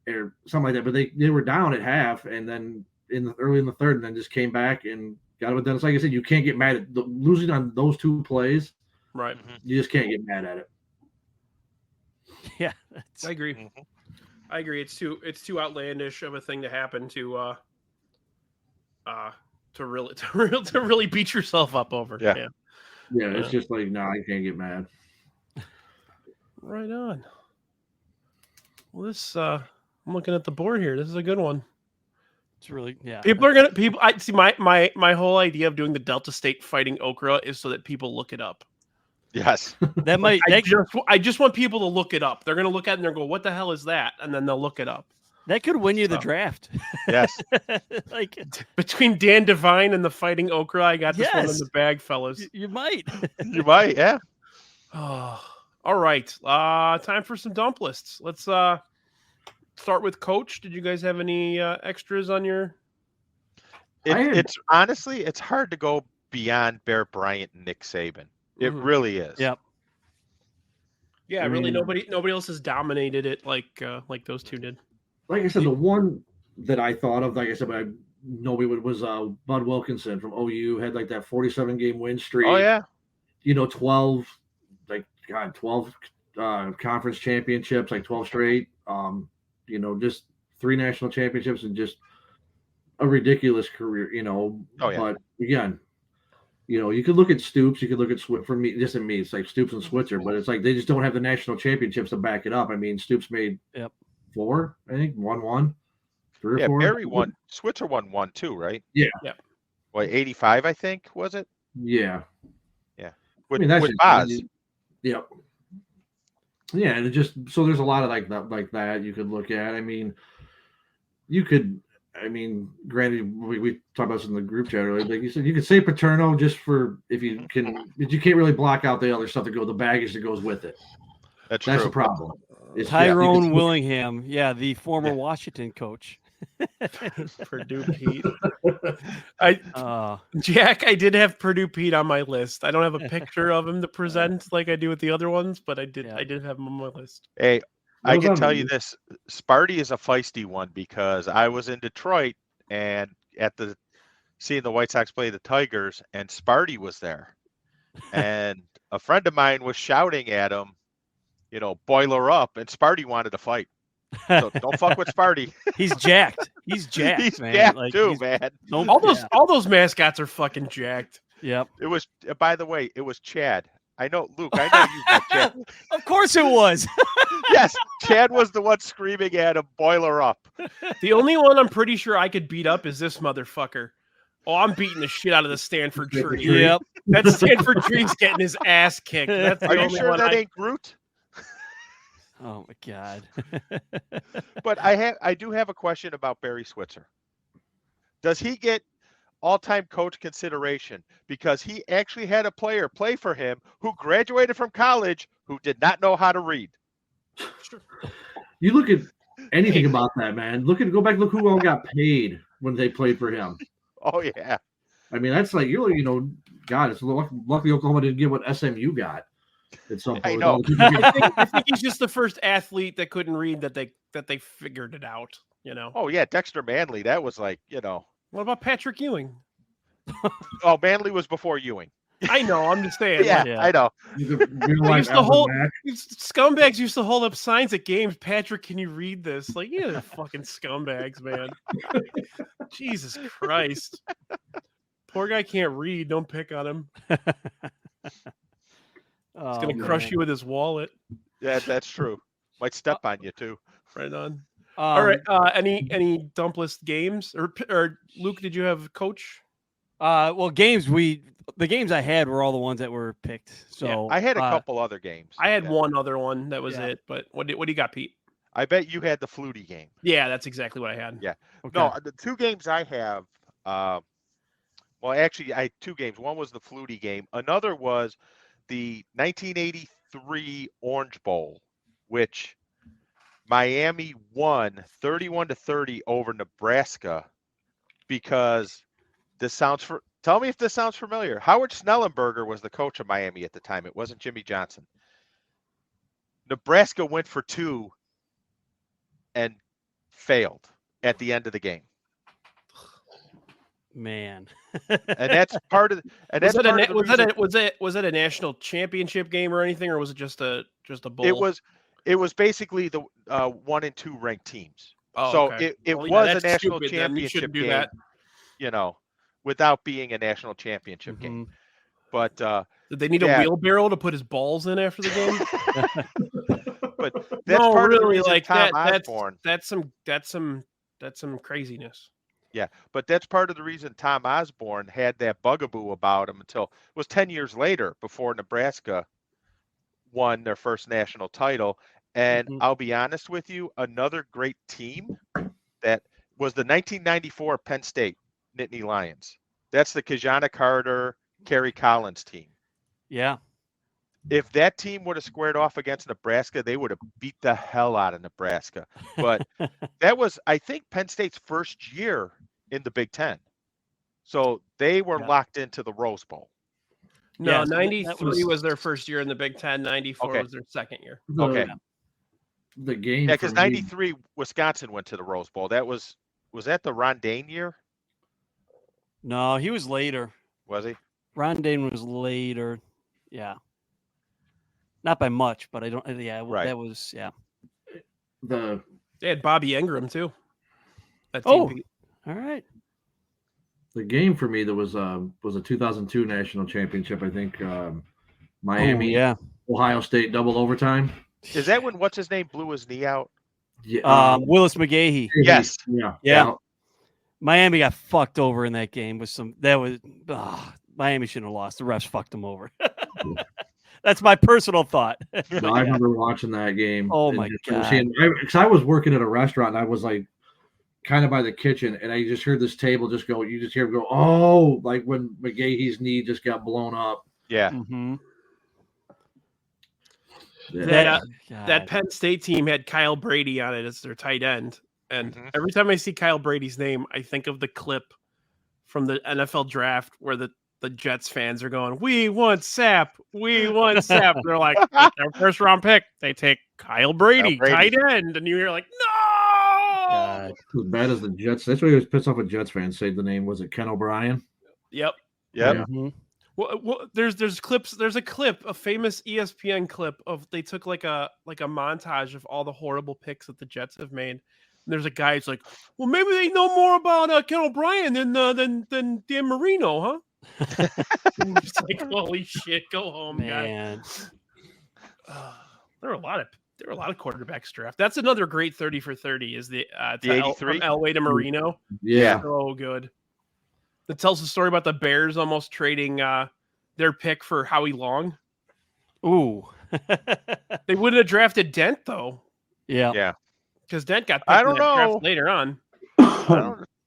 or something like that. But they were down at half, and then early in the third, and then just came back and got it done. It's like I said, you can't get mad at losing on those two plays. Right. You just can't get mad at it. Yeah, I agree. Mhm. I agree. It's too outlandish of a thing to happen to really beat yourself up over. Yeah. Yeah, it's just like, no, I can't get mad. Right on. Well, this I'm looking at the board here. This is a good one. it's really I see my whole idea of doing the Delta State fighting okra is so that people look it up. Yes. That might I just want people to look it up. They're gonna look at it and they're going, "What the hell is that?" And then they'll look it up. that could win you the draft. Yes. Like Between Dan Devine and the fighting okra, I got this one in Yes. the bag, fellas. you might. You might. Yeah. Oh, all right. Time for some dump lists. Let's start with Coach. Did you guys have any extras on your? It's honestly, it's hard to go beyond Bear Bryant and Nick Saban. It Mhm. really is. Yep. Yeah, I really. mean- Nobody else has dominated it like those two did. Like I said, the one that I thought of, like I said, but nobody was Bud Wilkinson from OU, had like that 47-game win streak. Oh yeah. 12 conference championships, like 12 straight. Just 3 national championships and just a ridiculous career. Oh, yeah. But again, you could look at Stoops, you could look at for me, just in me, it's like Stoops and Switzer, but it's like they just don't have the national championships to back it up. I mean, Stoops made 4, I think, 1, 3 or Yeah. 4. Barry won. Switzer won 1 too, right? Yeah. Yeah. What, 85? I think was it? Yeah. With, that's with just- Boz. Yep. Yeah, and it just so there's a lot of like that you could look at. I mean, granted, we talked about this in the group chat earlier. Like you said, you could say Paterno just for if you can, but you can't really block out the other stuff the baggage that goes with it. That's That's true. the problem. Tyrone Willingham, the former Washington coach. Purdue Pete. Uh, Jack, I did have Purdue Pete on my list. I don't have a picture of him to present like I do with the other ones, but I did have him on my list. Hey, I Those can are tell the- you this: Sparty is a feisty one because I was in Detroit and seeing the White Sox play the Tigers, and Sparty was there, and a friend of mine was shouting at him, boiler up, and Sparty wanted to fight. So don't fuck with Sparty. he's jacked. He's jacked, He's man. jacked Like, too, he's- man. don't- All those mascots are fucking jacked. Yep. It was, by the way, it was Chad. I know, Luke. I know you got Chad. Of course it was. Yes, Chad was the one screaming at him, boiler up. The only one I'm pretty sure I could beat up is this motherfucker. Oh, I'm beating the shit out of the Stanford tree. Yep. That Stanford tree's getting his ass kicked. That's the Are you only sure one that ain't Groot? Oh my God. But I do have a question about Barry Switzer. Does he get all-time coach consideration because he actually had a player play for him who graduated from college who did not know how to read? You look at anything about that, man. Look who all got paid when they played for him. Oh yeah. I mean, that's like God, it's luckily Oklahoma didn't get what SMU got at some point. I with know. all the people getting- I think he's just the first athlete that couldn't read that they figured it out. Oh yeah, Dexter Manley. That was like, What about Patrick Ewing? Oh, Manley was before Ewing. I know. I'm just saying. Yeah, Yeah. I know. He's a real They life used to Albert hold Mack. these scumbags used to hold up signs at games. Patrick, can you read this? Like, yeah, they're fucking scumbags, man. Jesus Christ. Poor guy can't read. Don't pick on him. He's gonna crush you with his wallet. Yeah, that's true. Might step on you too. Right on. All right. Any dump list games or Luke? Did you have coach? Well, the games I had were all the ones that were picked. So I had a couple other games. I had Yeah. one other one. That was Yeah. it. But what do you got, Pete? I bet you had the Flutie game. Yeah, that's exactly what I had. Yeah. okay. No, the 2 games I have, well, actually, I had 2 games. One was the Flutie game. Another was the 1983 Orange Bowl, which Miami won 31-30 over Nebraska because this sounds Tell me if this sounds familiar. Howard Snellenberger was the coach of Miami at the time. It wasn't Jimmy Johnson. Nebraska went for 2 and failed at the end of the game. Man. And that's part of and that's part of the reason. Was it a national championship game or anything, or was it just a bowl? It was basically the 1 and 2 ranked teams. Oh, so okay. it was a national stupid, championship do game, that. without being a national championship game. But did they need a wheelbarrow to put his balls in after the game? But that's part of the reason like Tom that. Osborne. That's some craziness. Yeah, but that's part of the reason Tom Osborne had that bugaboo about him until it was 10 years later before Nebraska won their first national title. And I'll be honest with you, another great team that was the 1994 Penn State Nittany Lions. That's the Kajana Carter, Kerry Collins team. Yeah. If that team would have squared off against Nebraska, they would have beat the hell out of Nebraska. But that was, I think, Penn State's first year in the Big Ten. So they were locked into the Rose Bowl. No, 93 was their first year in the Big Ten. 94 was their second year. The game. Yeah, because 93, Wisconsin went to the Rose Bowl. Was that the Ron Dane year? No, he was later. Was he? Ron Dane was later. Yeah. Not by much, but I don't. Yeah, right. That was They had Bobby Ingram too. All right. The game for me that was a 2002 national championship. I think Miami, Ohio State double overtime. Is that when what's his name blew his knee out? Yeah. Willis McGahee. Yes. Yeah. Miami got fucked over in that game with Miami shouldn't have lost. The refs fucked them over. That's my personal thought. No, I remember watching that game. Oh my God. Because I was working at a restaurant and I was like kind of by the kitchen and I just heard this table just go, you just hear him go, oh, like when McGahee's knee just got blown up. Yeah. Mm-hmm. That Penn State team had Kyle Brady on it as their tight end. And every time I see Kyle Brady's name, I think of the clip from the NFL draft where the Jets fans are going, we want Sapp. We want Sapp. They're like, their first round pick. They take Kyle Brady, tight end. And you're like, no! As bad as the Jets. That's what he was pissed off at Jets fans. Say the name. Was it Ken O'Brien? Yep. Yeah. Mm-hmm. Well, there's clips. There's a clip, a famous ESPN clip of they took like a montage of all the horrible picks that the Jets have made. And there's a guy who's like, well, maybe they know more about Ken O'Brien than Dan Marino, huh? Just like, holy shit, go home, man. There were a lot of quarterbacks draft. That's another great 30 for 30 is the 83 Elway to Marino. Yeah. So good. That tells the story about the Bears almost trading their pick for Howie Long. Ooh. They wouldn't have drafted Dent though. Yeah. Because Dent got picked I don't in that know. draft later on.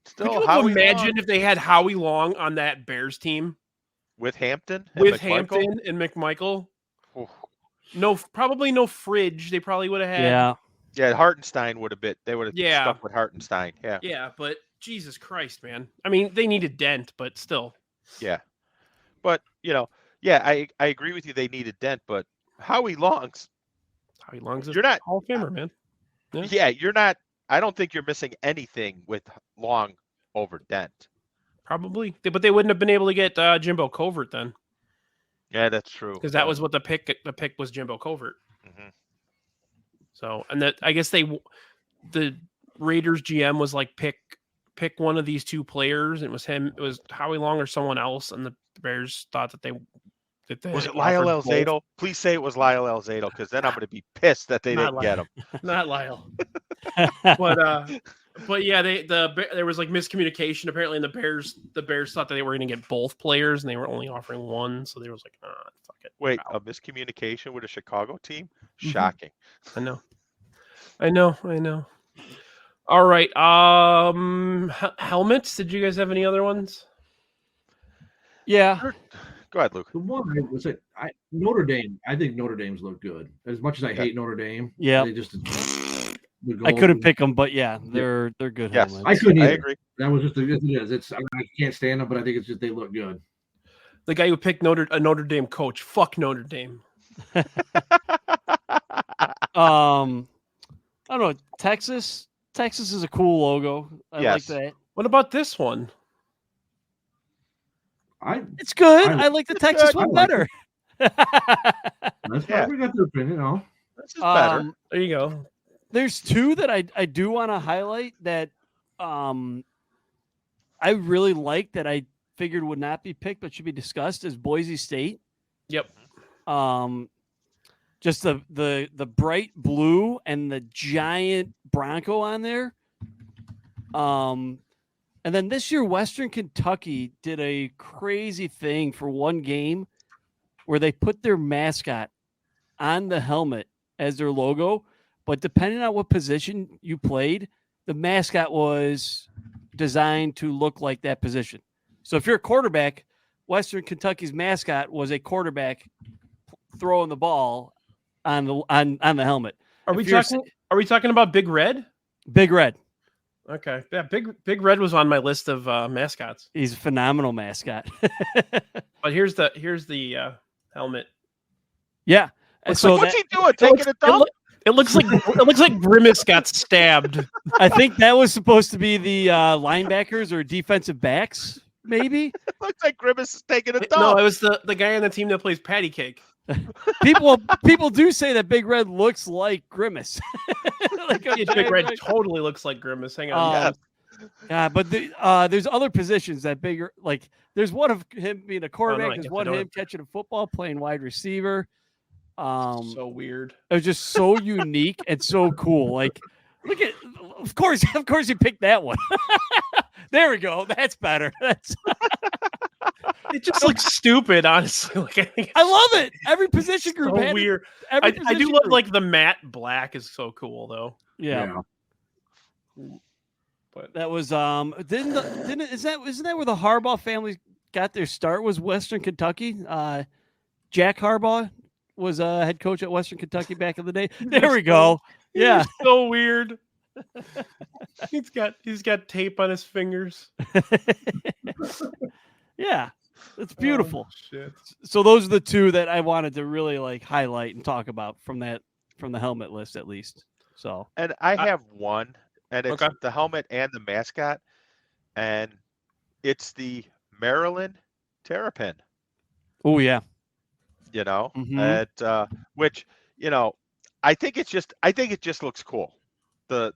Still, Could you imagine if they had Howie Long on that Bears team with Hampton and with McMichael? Hampton and McMichael? Oof. No, probably no Fridge. They probably would have had. Yeah, Hartenstein would have been. They would have stuck with Hartenstein. Yeah. Yeah, but Jesus Christ, man. I mean, they needed Dent, but still. Yeah. But, I agree with you. They needed Dent, but Howie Long's you're not Hall of Famer, man. Yeah, you're not. I don't think you're missing anything with Long over Dent. Probably. But they wouldn't have been able to get Jimbo Covert then. Yeah, that's true. Because that was what the pick was Jimbo Covert. Mm-hmm. So, and that I guess the Raiders GM was like pick one of these two players. It was him. It was Howie Long or someone else, and the Bears thought that they was it Lyle Alzado? Please say it was Lyle Alzado, because then I'm going to be pissed that they didn't get him. Not Lyle. But yeah, there was like miscommunication apparently, and the Bears thought that they were going to get both players, and they were only offering one, so they was like, fuck it. Wait, a miscommunication with a Chicago team? Shocking. I know. All right. Helmets. Did you guys have any other ones? Yeah. Go ahead, Luke. The one was Notre Dame. I think Notre Dame's look good. As much as I hate Notre Dame, yeah, they just the I gold. couldn't pick them, but yeah, they're good Yes. helmets. I couldn't I either. agree. That was just it is. I can't stand them, but I think it's just they look good. The guy who picked a Notre Dame coach. Fuck Notre Dame. I don't know. Texas is a cool logo. I like Yes. that. What about this one? It's good. I I like the Texas good. one I like better. That's Yeah. fine. We got their opinion. This is better. There you go. There's two that I do want to highlight that I really like that I figured would not be picked but should be discussed is Boise State. Yep. Just the bright blue and the giant Bronco on there. And then this year, Western Kentucky did a crazy thing for one game where they put their mascot on the helmet as their logo. But depending on what position you played, the mascot was designed to look like that position. So if you're a quarterback, Western Kentucky's mascot was a quarterback throwing the ball on the helmet. Are we talking about Big Red? Big Red? Okay. Yeah, Big Red was on my list of mascots. He's a phenomenal mascot. But here's the helmet. Yeah. And so What's he doing? Taking a dump? It looks like Grimace got stabbed. I think that was supposed to be the linebackers or defensive backs, maybe. It looks like Grimace is taking a dump. No, it was the guy on the team that plays patty cake. People do say that Big Red looks like Grimace. Like a Big giant Red like- totally looks like Grimace. Hang on. Yeah, but there's other positions that bigger. Like there's one of him being a quarterback. I There's guess one I of don't him catching a football, playing wide receiver. So weird. It was just so unique and so cool. Like, look at, of course you picked that one. There we go. That's better. That's. It just looks stupid, honestly. I love it. Every position group. So had it. weird. Every I do position love group. like the matte black is so cool though. Yeah. But That was isn't that where the Harbaugh family got their start? Was Western Kentucky? Jack Harbaugh was head coach at Western Kentucky back in the day. There we go. Yeah. so weird. He's got tape on his fingers. Yeah. It's beautiful. Oh, shit. So those are the two that I wanted to really like highlight and talk about from the helmet list at least. So And I have one, and it's Okay. the helmet and the mascot, and it's the Maryland Terrapin. oh yeah. You know, Mhm. which I think it just looks cool. The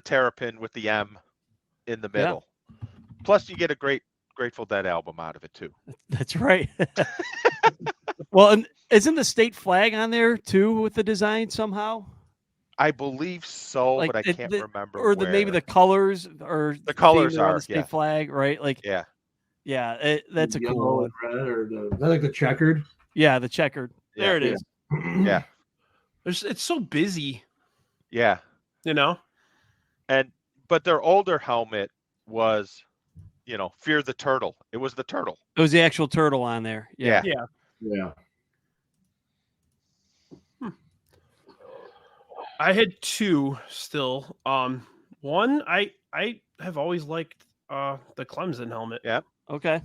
Terrapin with the M in the Yeah. middle. Plus, you get a great Grateful Dead album out of it too. That's right. Well, and isn't the state flag on there too with the design somehow? I believe so, Like but I the- can't the- remember. Or maybe the colors or The colors themed around are, the state yeah. flag, right? Like Yeah. that's a cool Yellow one. and red, or is that like the checkered? Yeah, the checkered. Yeah. There it is. Yeah. It's so busy, Yeah. you know. But their older helmet was, Fear the Turtle. It was the turtle. It was the actual turtle on there. Yeah. Yeah. Yeah. I had two still. One I have always liked the Clemson helmet. Yeah. Okay.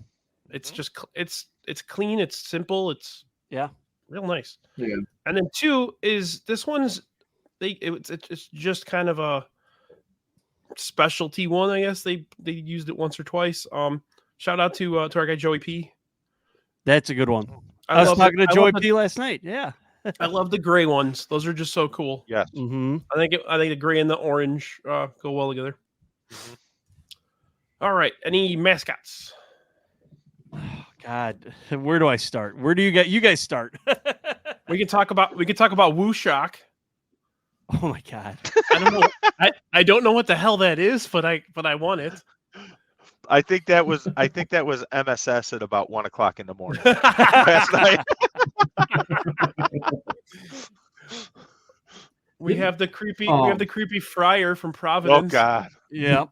It's just it's clean, it's simple, it's Yeah. real nice. Yeah. And then two is this one's it's just kind of a specialty one, I guess. They used it once or twice. Shout out to our guy Joey P. That's a good one. I was love talking to I Joey love P last night. Yeah. I love the gray ones. Those are just so cool. Yes. Mm-hmm. I think the gray and the orange go well together. Mhm. All right. Any mascots? God, where do I start? Where do you guys start? We can talk about Woo Shock. Oh my God. I don't know. I don't know what the hell that is, but I want it. I think that was MSS at about 1:00 in the morning last night. We have the creepy Oh. we have the creepy friar from Oh Providence. God. Yeah.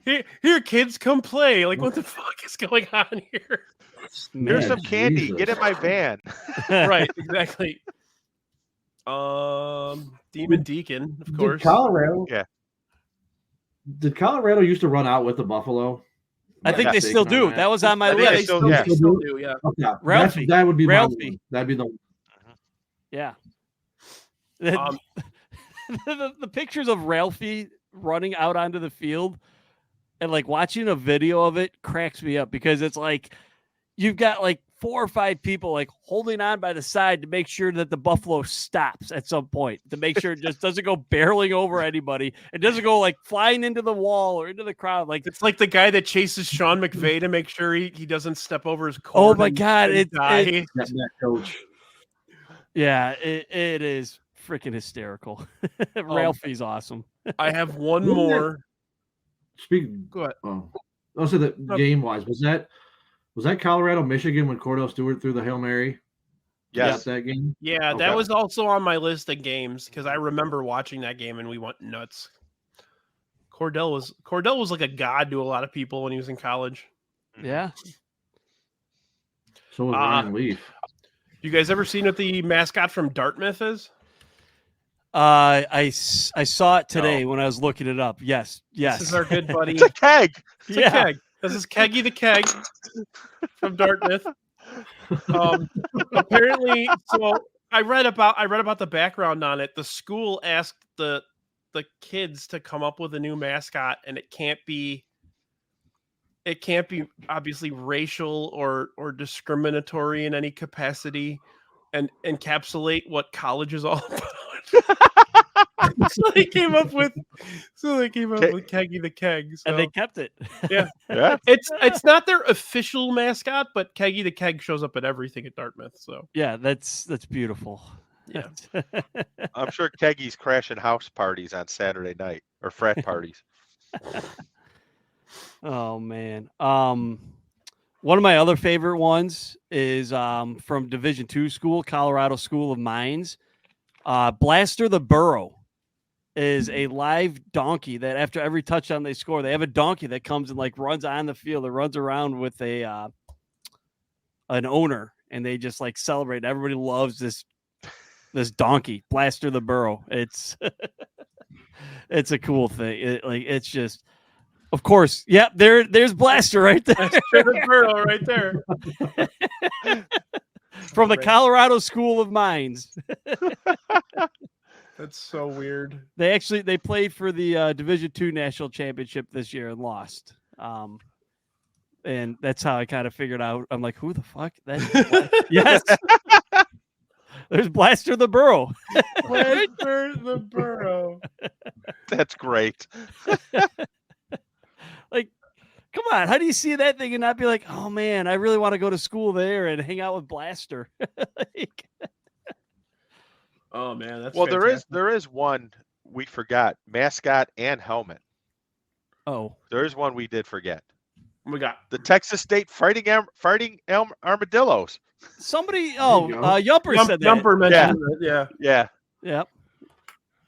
Here, kids, come play. Like, what the fuck is going on here? Here's Man, some candy. Jesus. Get in my van. Right, exactly. Demon Deacon, of Did course. Colorado? Yeah. Did Colorado used to run out with the Buffalo? I think they still do. That was on my Yeah, list. they still, yeah. they still do. Yeah. Okay. Ralphie. That would be my Ralphie. one. That'd be the Yeah. Um, The pictures of Ralphie running out onto the field and like watching a video of it cracks me up because it's like you've got like 4 or 5 people like holding on by the side to make sure that the Buffalo stops at some point, to make sure it just doesn't go barreling over anybody. It doesn't go like flying into the wall or into the crowd. Like it's like the guy that chases Sean McVay to make sure he doesn't step over his cord. oh my God, and die. that coach. yeah, it is freaking hysterical. Ralphie's awesome. I have one Wasn't more. Speaking. Go ahead. Also, the game wise, was that Colorado Michigan when Cordell Stewart threw the Hail Mary? Yes. That game. Yeah, that was also on my list of games because I remember watching that game and we went nuts. Cordell was like a god to a lot of people when he was in college. Yeah. So was Ryan Leaf. You guys ever seen what the mascot from Dartmouth is? I saw it today when I was looking it up. Yes. This is our good buddy. It's a keg. It's a keg. This is Keggy the Keg from Dartmouth. Apparently, so I read about the background on it. The school asked the kids to come up with a new mascot, and it can't be obviously racial or discriminatory in any capacity, and encapsulate what college is all about. So they came up with Keggy the Keg. So. And they kept it. Yeah. Yeah. It's not their official mascot, but Keggy the Keg shows up at everything at Dartmouth. So Yeah, that's beautiful. Yeah. I'm sure Keggy's crashing house parties on Saturday night or frat parties. Oh man. One of my other favorite ones is from Division II school, Colorado School of Mines. Blaster the Burro is a live donkey that after every touchdown they score, they have a donkey that comes and like runs on the field or runs around with an owner, and they just like celebrate. Everybody loves this donkey, Blaster the Burro. It's it's a cool thing. It's just, of course, yep. There's Blaster right there. the Burrow right there. From the Colorado School of Mines. That's so weird. They played for the Division II National Championship this year and lost. And that's how I kind of figured out. I'm like, who the fuck? Yes. There's Blaster the Burrow. Blaster the Burrow. That's great. Like, come on. How do you see that thing and not be like, oh man, I really want to go to school there and hang out with Blaster? Like, Oh man, that's there is one we forgot, mascot and helmet. oh, There is one we did forget. we got. The Texas State Fighting Armadillos. somebody. There Oh, you go. Yumper said that. Jumper mentioned it. Yeah. Yeah. Yep.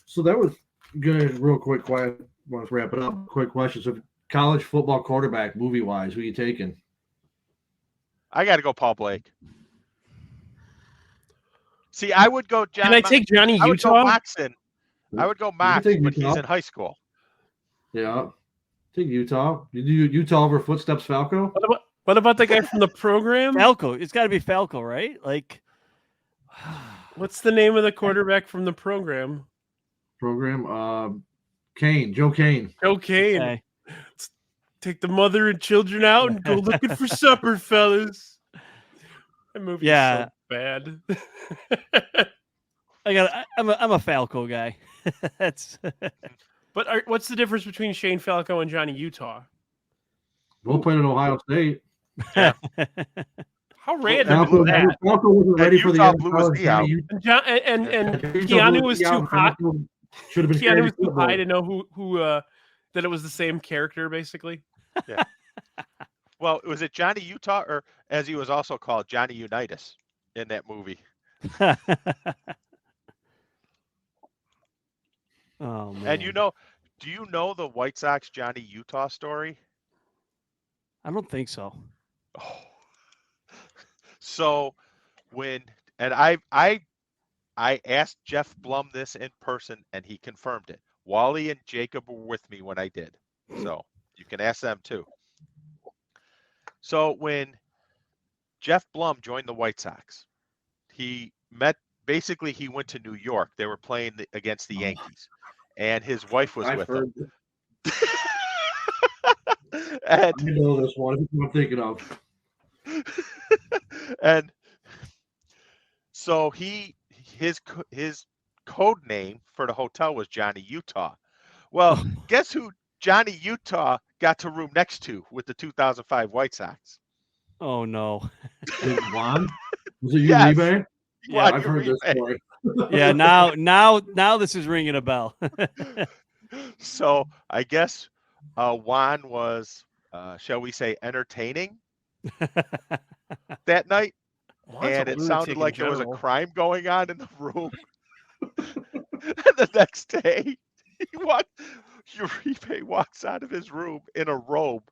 So that was good. Real quick, quiet. Want to wrap it up? Quick question. So, college football quarterback, movie wise, who are you taking? I got to go Paul Blake. See, I would go John. Can I take Johnny I would go Utah? Moxon. I would go Mox, take but he's Utah. in high school. Yeah, take Utah. You do Utah over Footsteps Falco? What about the guy from the program? Falco. It's got to be Falco, right? Like, What's the name of the quarterback from the program? Kane, Joe Kane. Joe Kane. okay. Take the mother and children out and go looking for supper, fellas. That movie is so bad. I'm a Falco guy. That's But what's the difference between Shane Falco and Johnny Utah? Both played at Ohio State. How random is that? Falco wasn't ready for the Utah blew his NFL. knee out. And Keanu was too hot. Should have been. Keanu was too high to know who that it was the same character, basically. Yeah. Well, was it Johnny Utah, or as he was also called, Johnny Unitas in that movie? Oh man. And do you know the White Sox Johnny Utah story? I don't think so. Oh. So I I asked Jeff Blum this in person, and he confirmed it. Wally and Jacob were with me when I did. So you can ask them too. So when Jeff Blum joined the White Sox, he went to New York. They were playing against the Yankees, and his wife was with him. I know this one. I'm thinking of. And so his code name for the hotel was Johnny Utah. Well, guess who Johnny Utah got to room next to with the 2005 White Sox? Oh no. Juan? Was it you, Yes. Uribe? Yeah, I've heard this story. Yeah, now this is ringing a bell. So I guess Juan was, shall we say, entertaining that night, and it sounded like there was a crime going on in the room. And the next day, Uribe walks out of his room in a robe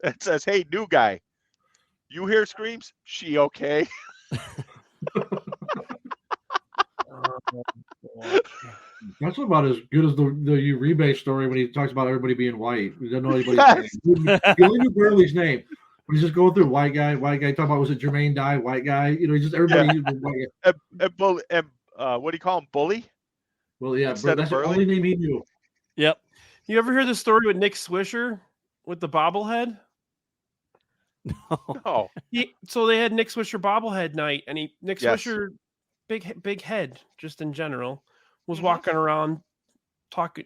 and says, "Hey, new guy, you hear screams? She okay?" That's about as good as the Uribe story when he talks about everybody being white. He doesn't know anybody's name. He only knew Burley's name. But he's just going through white guy. Talking about, was it Jermaine Dye, white guy? He's just everybody. Yeah. White guy. What do you call him? Bully? Well, yeah, Instead that's of the Burley? only name he knew. Yep. You ever hear the story with Nick Swisher with the bobblehead? No. So they had Nick Swisher bobblehead night, and Nick Yes. Swisher, big head, just in general, was walking around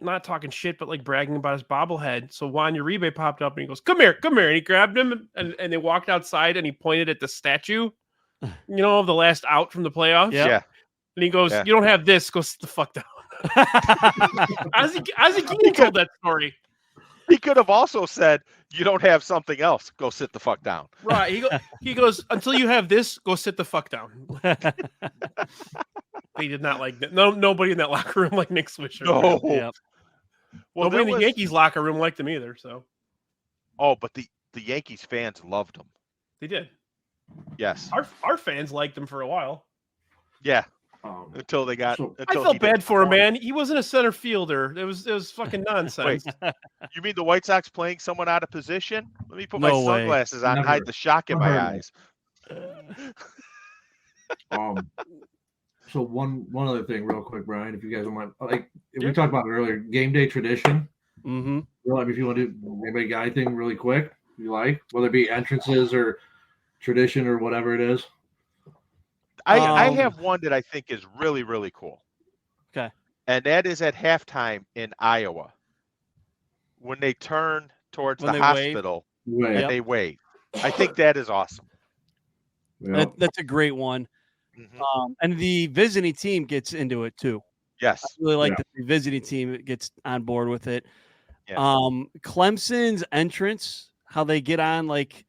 not talking shit, but like bragging about his bobblehead. So Juan Uribe popped up and he goes, come here. And he grabbed him and they walked outside and he pointed at the statue, of the last out from the playoffs. Yep. Yeah. And he goes, you don't have this, go sit the fuck down. Isaac Keaton told that story. He could have also said, you don't have something else, go sit the fuck down. Right. He goes, until you have this, go sit the fuck down. They did not like that. Nobody in that locker room liked Nick Swisher. No. Yep. Well, nobody in the Yankees locker room liked him either. So. Oh, but the Yankees fans loved him. They did. Yes. Our fans liked him for a while. Yeah. Until they got. I felt bad for him, man. He wasn't a center fielder. It was fucking nonsense. Wait, you mean the White Sox playing someone out of position? Let me put No my way. sunglasses on and hide the shock in my eyes. So one other thing, real quick, Brian, if you guys don't mind, we talked about it earlier, game day tradition. Mm-hmm. If you want to do maybe a guy thing really quick, you like, whether it be entrances or tradition or whatever it is. I have one that I think is really, really cool. Okay. And that is at halftime in Iowa when they turn towards the hospital and they wave. I think that is awesome. Yep. That's a great one. Mm-hmm. And the visiting team gets into it too. Yes. I really like that the visiting team gets on board with it. Yeah. Clemson's entrance, how they get on like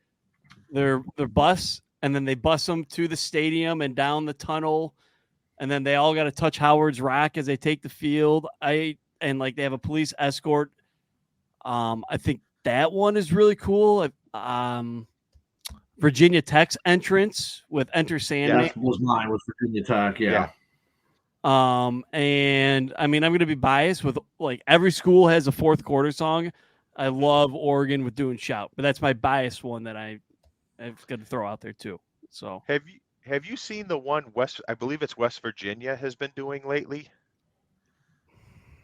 their bus and then they bus them to the stadium and down the tunnel, and then they all got to touch Howard's Rock as they take the field. They have a police escort. I think that one is really cool. Virginia Tech's entrance with Enter Sandman. That was mine with Virginia Tech. Yeah. And I mean, I'm going to be biased with like every school has a fourth quarter song. I love Oregon with doing Shout, but that's my biased one that I've got to throw out there too. So have you seen the one I believe it's West Virginia has been doing lately?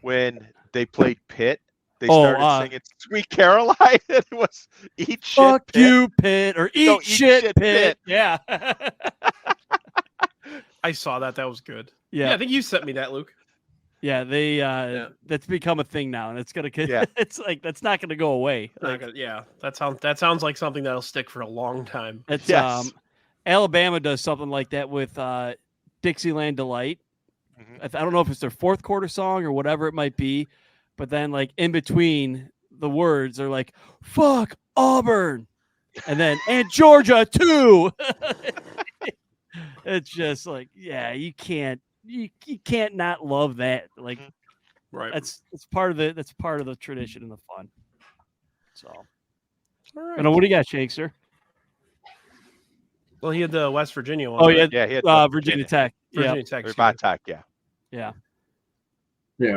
When they played Pitt, they started singing Sweet Caroline. It was eat shit fuck Pitt. You Pitt or eat shit Pitt. Yeah. I saw that. That was good. Yeah. I think you sent me that, Luke. Yeah, that's become a thing now, and it's gonna. Yeah. It's like that's not gonna go away. That sounds like something that'll stick for a long time. It's Alabama does something like that with Dixieland Delight. Mm-hmm. I don't know if it's their fourth quarter song or whatever it might be, but then like in between the words are like "fuck Auburn," and then and Georgia too. It's just like you can't. You can't not love that. Like, right? That's part of the tradition and the fun. So, all right. What do you got, Shankster? Well, he had the West Virginia one. Oh, right? yeah. Yeah, he had Virginia Tech. Virginia Tech. Or excuse me. Tech, yeah. Yeah. Yeah.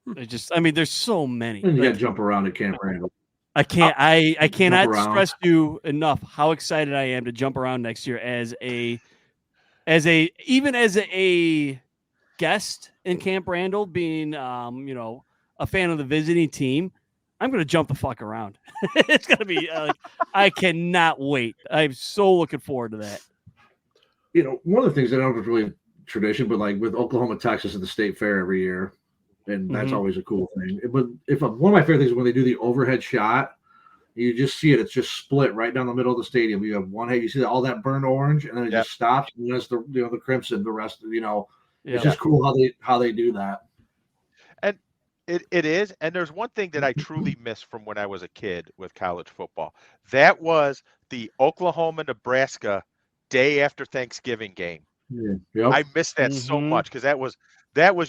There's so many. And you Like, got to jump around at Camp Randall. I cannot around. stress you enough how excited I am to jump around next year as a guest in Camp Randall, being a fan of the visiting team. I'm going to jump the fuck around. It's going to be I cannot wait. I'm so looking forward to that. One of the things I don't know if it's really tradition, but like with Oklahoma, Texas at the state fair every year, and that's always a cool thing. But one of my favorite things is when they do the overhead shot, you just see it. It's just split right down the middle of the stadium. You have one head, you see all that burnt orange, and then it just stops, and then it's the crimson. The rest, it's just cool how they do that. And it is. And there's one thing that I truly miss from when I was a kid with college football. That was the Oklahoma-Nebraska day after Thanksgiving game. Yeah. Yep. I miss that so much because that was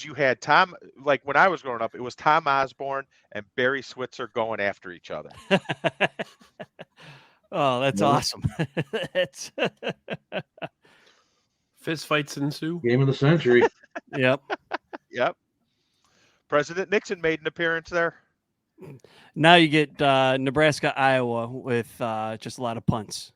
you had Tom, like when I was growing up, it was Tom Osborne and Barry Switzer going after each other. Oh, that's awesome. That's Fist fights ensue. Game of the century. Yep. President Nixon made an appearance there. Now you get Nebraska, Iowa with just a lot of punts.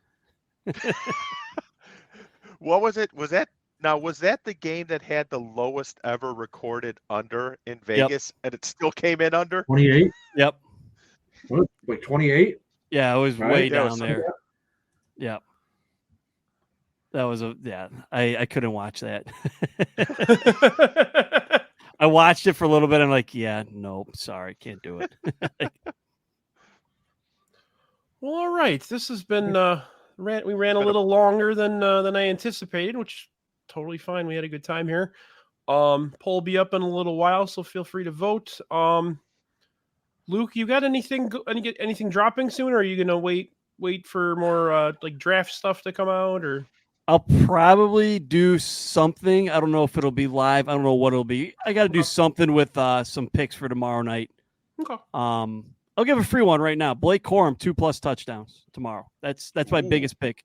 What was it? Was that the game that had the lowest ever recorded under in Vegas, and it still came in under? 28? Yep. What, like 28? Yeah, it was way Yeah, it down was there. Yep. That was I couldn't watch that. I watched it for a little bit. I'm like, yeah, nope, sorry, can't do it. Well, all right. This has been we ran a little longer than I anticipated, which is totally fine. We had a good time here. Poll will be up in a little while, so feel free to vote. Luke, you got anything dropping soon, or are you gonna wait for more like draft stuff to come out, or? I'll probably do something. I don't know if it'll be live. I don't know what it'll be. I got to do something with some picks for tomorrow night. Okay. I'll give a free one right now. Blake Corum 2+ touchdowns tomorrow. That's my biggest pick.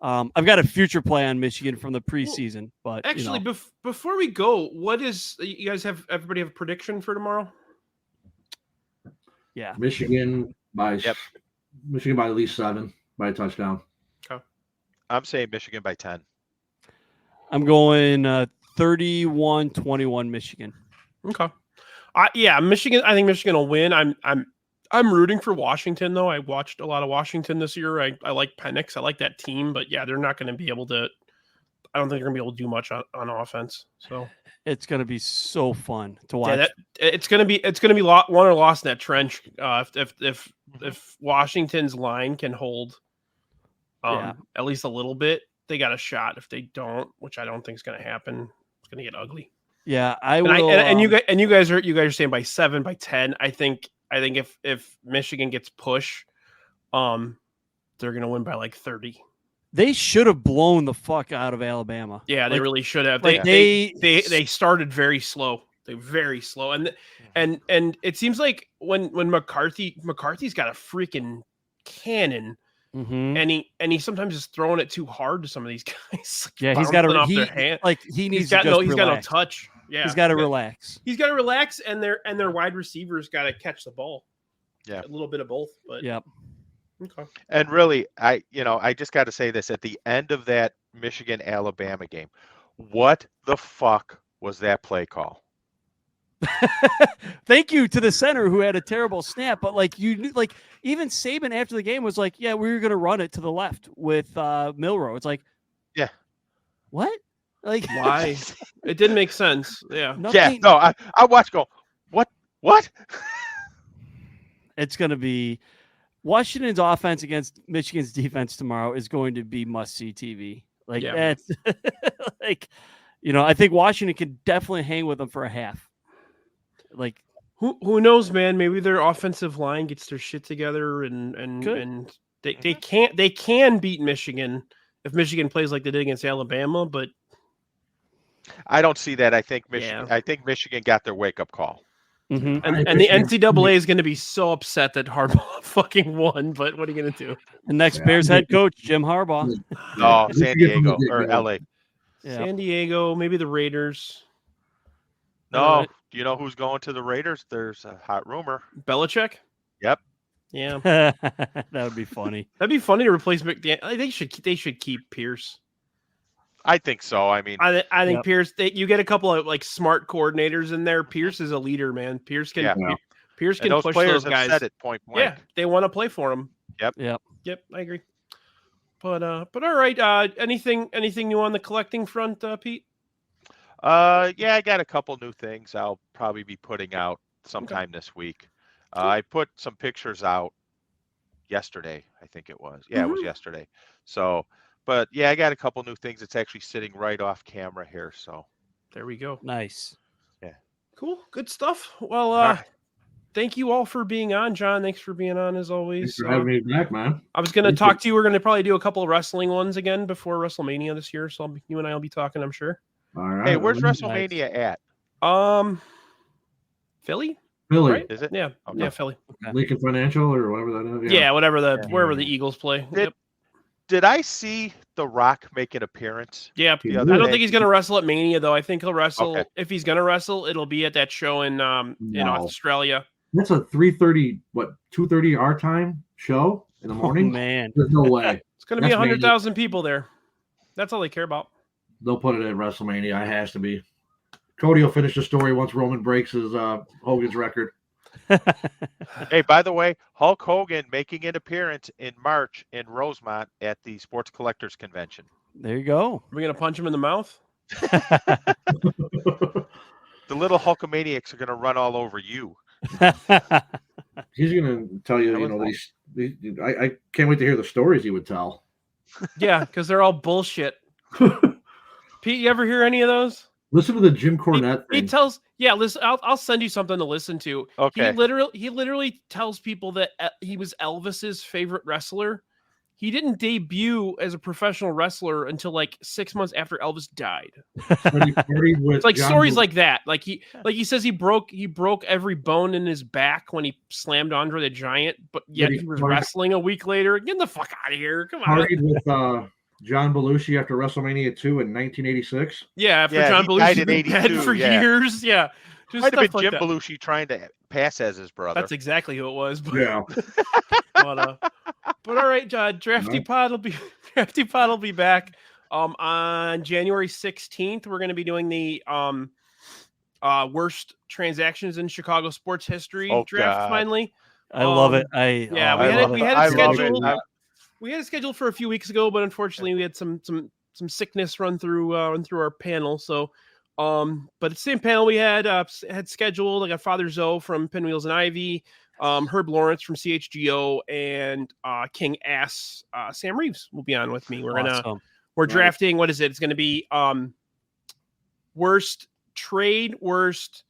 I've got a future play on Michigan from the preseason, but actually, before we go, what is you guys have? Everybody have a prediction for tomorrow? Yeah, Michigan by at least 7 by a touchdown. Okay. I'm saying Michigan by 10. I'm going 31-21 Michigan. Okay. Michigan. I think Michigan will win. I'm rooting for Washington, though. I watched a lot of Washington this year. I like Penix. I like that team, but yeah, they're not going to be able to. I don't think they're going to be able to do much on offense. So it's going to be so fun to watch. Yeah, it's going to be won or lost in that trench. If Washington's line can hold, at least a little bit, they got a shot. If they don't, which I don't think is going to happen, it's going to get ugly. Yeah, I will. And you guys are saying by 7, by 10. I think if Michigan gets push, they're going to win by like 30. They should have blown the fuck out of Alabama. Yeah, they really should have. Like they started very slow. They're very slow, and it seems like when McCarthy's got a freaking cannon, and he sometimes is throwing it too hard to some of these guys. Yeah, he's got to their hand. Like he needs. He's got no touch. Yeah, he's got to relax. He's got to relax, and their wide receivers got to catch the ball. Yeah, a little bit of both, but yeah. Okay. And really, I just got to say this at the end of that Michigan-Alabama game. What the fuck was that play call? Thank you to the center who had a terrible snap, but even Saban after the game was like, "Yeah, we were going to run it to the left with Milroe." It's like, yeah, what? Like, why? It didn't make sense. Yeah, yeah. No, I watched. Go, what? It's going to be. Washington's offense against Michigan's defense tomorrow is going to be must-see TV. That's I think Washington can definitely hang with them for a half. Like, who knows, man? Maybe their offensive line gets their shit together and they can beat Michigan if Michigan plays like they did against Alabama, but I don't see that. I think Michigan got their wake-up call. Mhm. And the NCAA is going to be so upset that Harbaugh fucking won. But what are you going to do? The next Bears head coach, Jim Harbaugh. Oh, San Diego or LA. Yeah. San Diego, maybe the Raiders. No, do you know who's going to the Raiders? There's a hot rumor. Belichick. Yep. Yeah, That would be funny. that'd be funny to replace McDaniel. They should keep Pierce. I think so. I mean, I think Yep. Pierce. You get a couple of like smart coordinators in there. Pierce is a leader, man. Pierce can Yeah. Pierce and can those push players those have guys. said it point blank. Yeah, they want to play for him. Yep. Yep, I agree. But all right. Anything new on the collecting front, Pete? Yeah, I got a couple new things I'll probably be putting out sometime this week. I put some pictures out yesterday, I think it was. Yeah, it was yesterday. So, but yeah, I got a couple new things. It's actually sitting right off camera here. So There we go. Nice. Cool, good stuff. Well, All right. thank you all for being on, John. Thanks for being on as always. Thanks for having me back, man. I was going to Thank talk to you. We're going to probably do a couple of wrestling ones again before WrestleMania this year. So you and I will be talking, I'm sure. All right. hey, where's Nice. WrestleMania at? Philly, Philly? right? Is it? Yeah, Okay. yeah, Philly. Lincoln Financial or whatever that is. Yeah, whatever Yeah. wherever the Eagles play. Yep. Did I see The Rock make an appearance? Yeah, the I other don't day? think he's going to wrestle at Mania though. I think he'll wrestle. Okay. If he's going to wrestle, it'll be at that show in No. Australia. That's a 3:30, 2:30 our time show in the Oh, morning? man. There's no way. It's going to be That's Mania. 100,000 people there. That's all they care about. They'll put it at WrestleMania. It has to be. Cody will finish the story once Roman breaks his Hogan's record. Hey, by the way, Hulk Hogan making an appearance in March in Rosemont at the Sports Collectors Convention. There you go. Are we going to punch him in the mouth? The little Hulkamaniacs are going to run all over you. He's going to tell you, these I can't wait to hear the stories he would tell. Yeah, because they're all bullshit. Pete, you ever hear any of those? Listen to the Jim Cornette He thing. tells, yeah, listen, I'll send you something to listen to. Okay. He literally tells people that he was Elvis's favorite wrestler. He didn't debut as a professional wrestler until like 6 months after Elvis died. It's like stories like that. Like he says he broke every bone in his back when he slammed Andre the Giant, but yet he was wrestling a week later. Get the fuck out of here! Come on. Partied with John Belushi after WrestleMania 2 in 1986. Yeah, after Yeah, John he Belushi died in been dead 82, for yeah. years. Yeah, just Might have stuff been like Jim that. Belushi trying to pass as his brother. That's exactly who it was. But, Yeah. but all right, Drafty Pod will be back on January 16th. We're going to be doing the worst transactions in Chicago sports history draft. God. Finally, I love it. we had it scheduled for a few weeks ago, but unfortunately we had some sickness run through our panel. So, but the same panel we had scheduled. I got Father Zoe from Pinwheels and Ivy, Herb Lawrence from CHGO, and King Ass Sam Reeves will be on with me. We're drafting. What is it? It's going to be worst trade, worst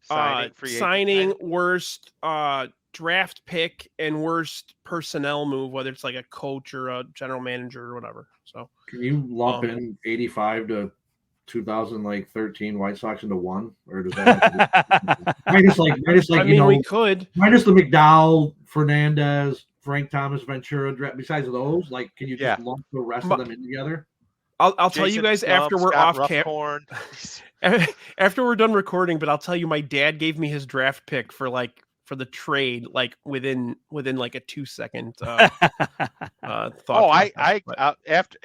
signing, worst draft pick, and worst personnel move, whether it's like a coach or a general manager or whatever. So Can you lump in 85 to 2013 White Sox into one, or does that minus I mean, we could minus the McDowell, Fernandez, Frank Thomas, Ventura draft? Besides those, like, can you just lump the rest of them in together? I'll tell you guys after we're off camera, after we're done recording. But I'll tell you, my dad gave me his draft pick for the trade, like within like a 2-second thought.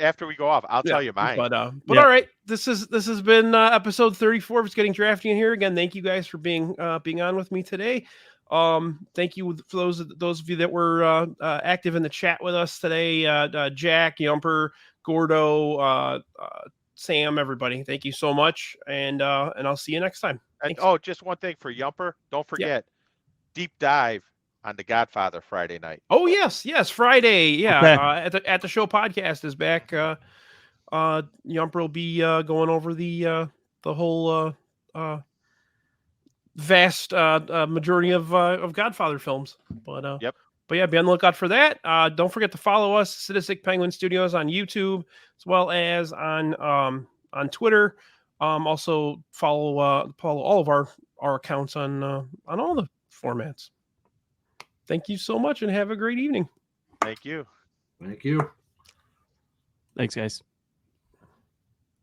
After we go off, I'll tell you mine. But all right, this has been episode 34 of It's Getting Drafty in here. Again, thank you guys for being on with me today. Thank you for those of you that were active in the chat with us today. Jack, Yumper, Gordo, Sam, everybody. Thank you so much, and I'll see you next time. Just one thing for Yumper, don't forget deep dive on The Godfather Friday night. Oh yes, Friday. Yeah, at the show podcast is back. Yumper will be going over the whole vast majority of Godfather films. But yeah, be on the lookout for that. Don't forget to follow us, Sadistic Penguin Studios, on YouTube as well as on Twitter. Also follow all of our our accounts on all the formats. Thank you so much and have a great evening. Thank you. Thank you. Thanks, guys.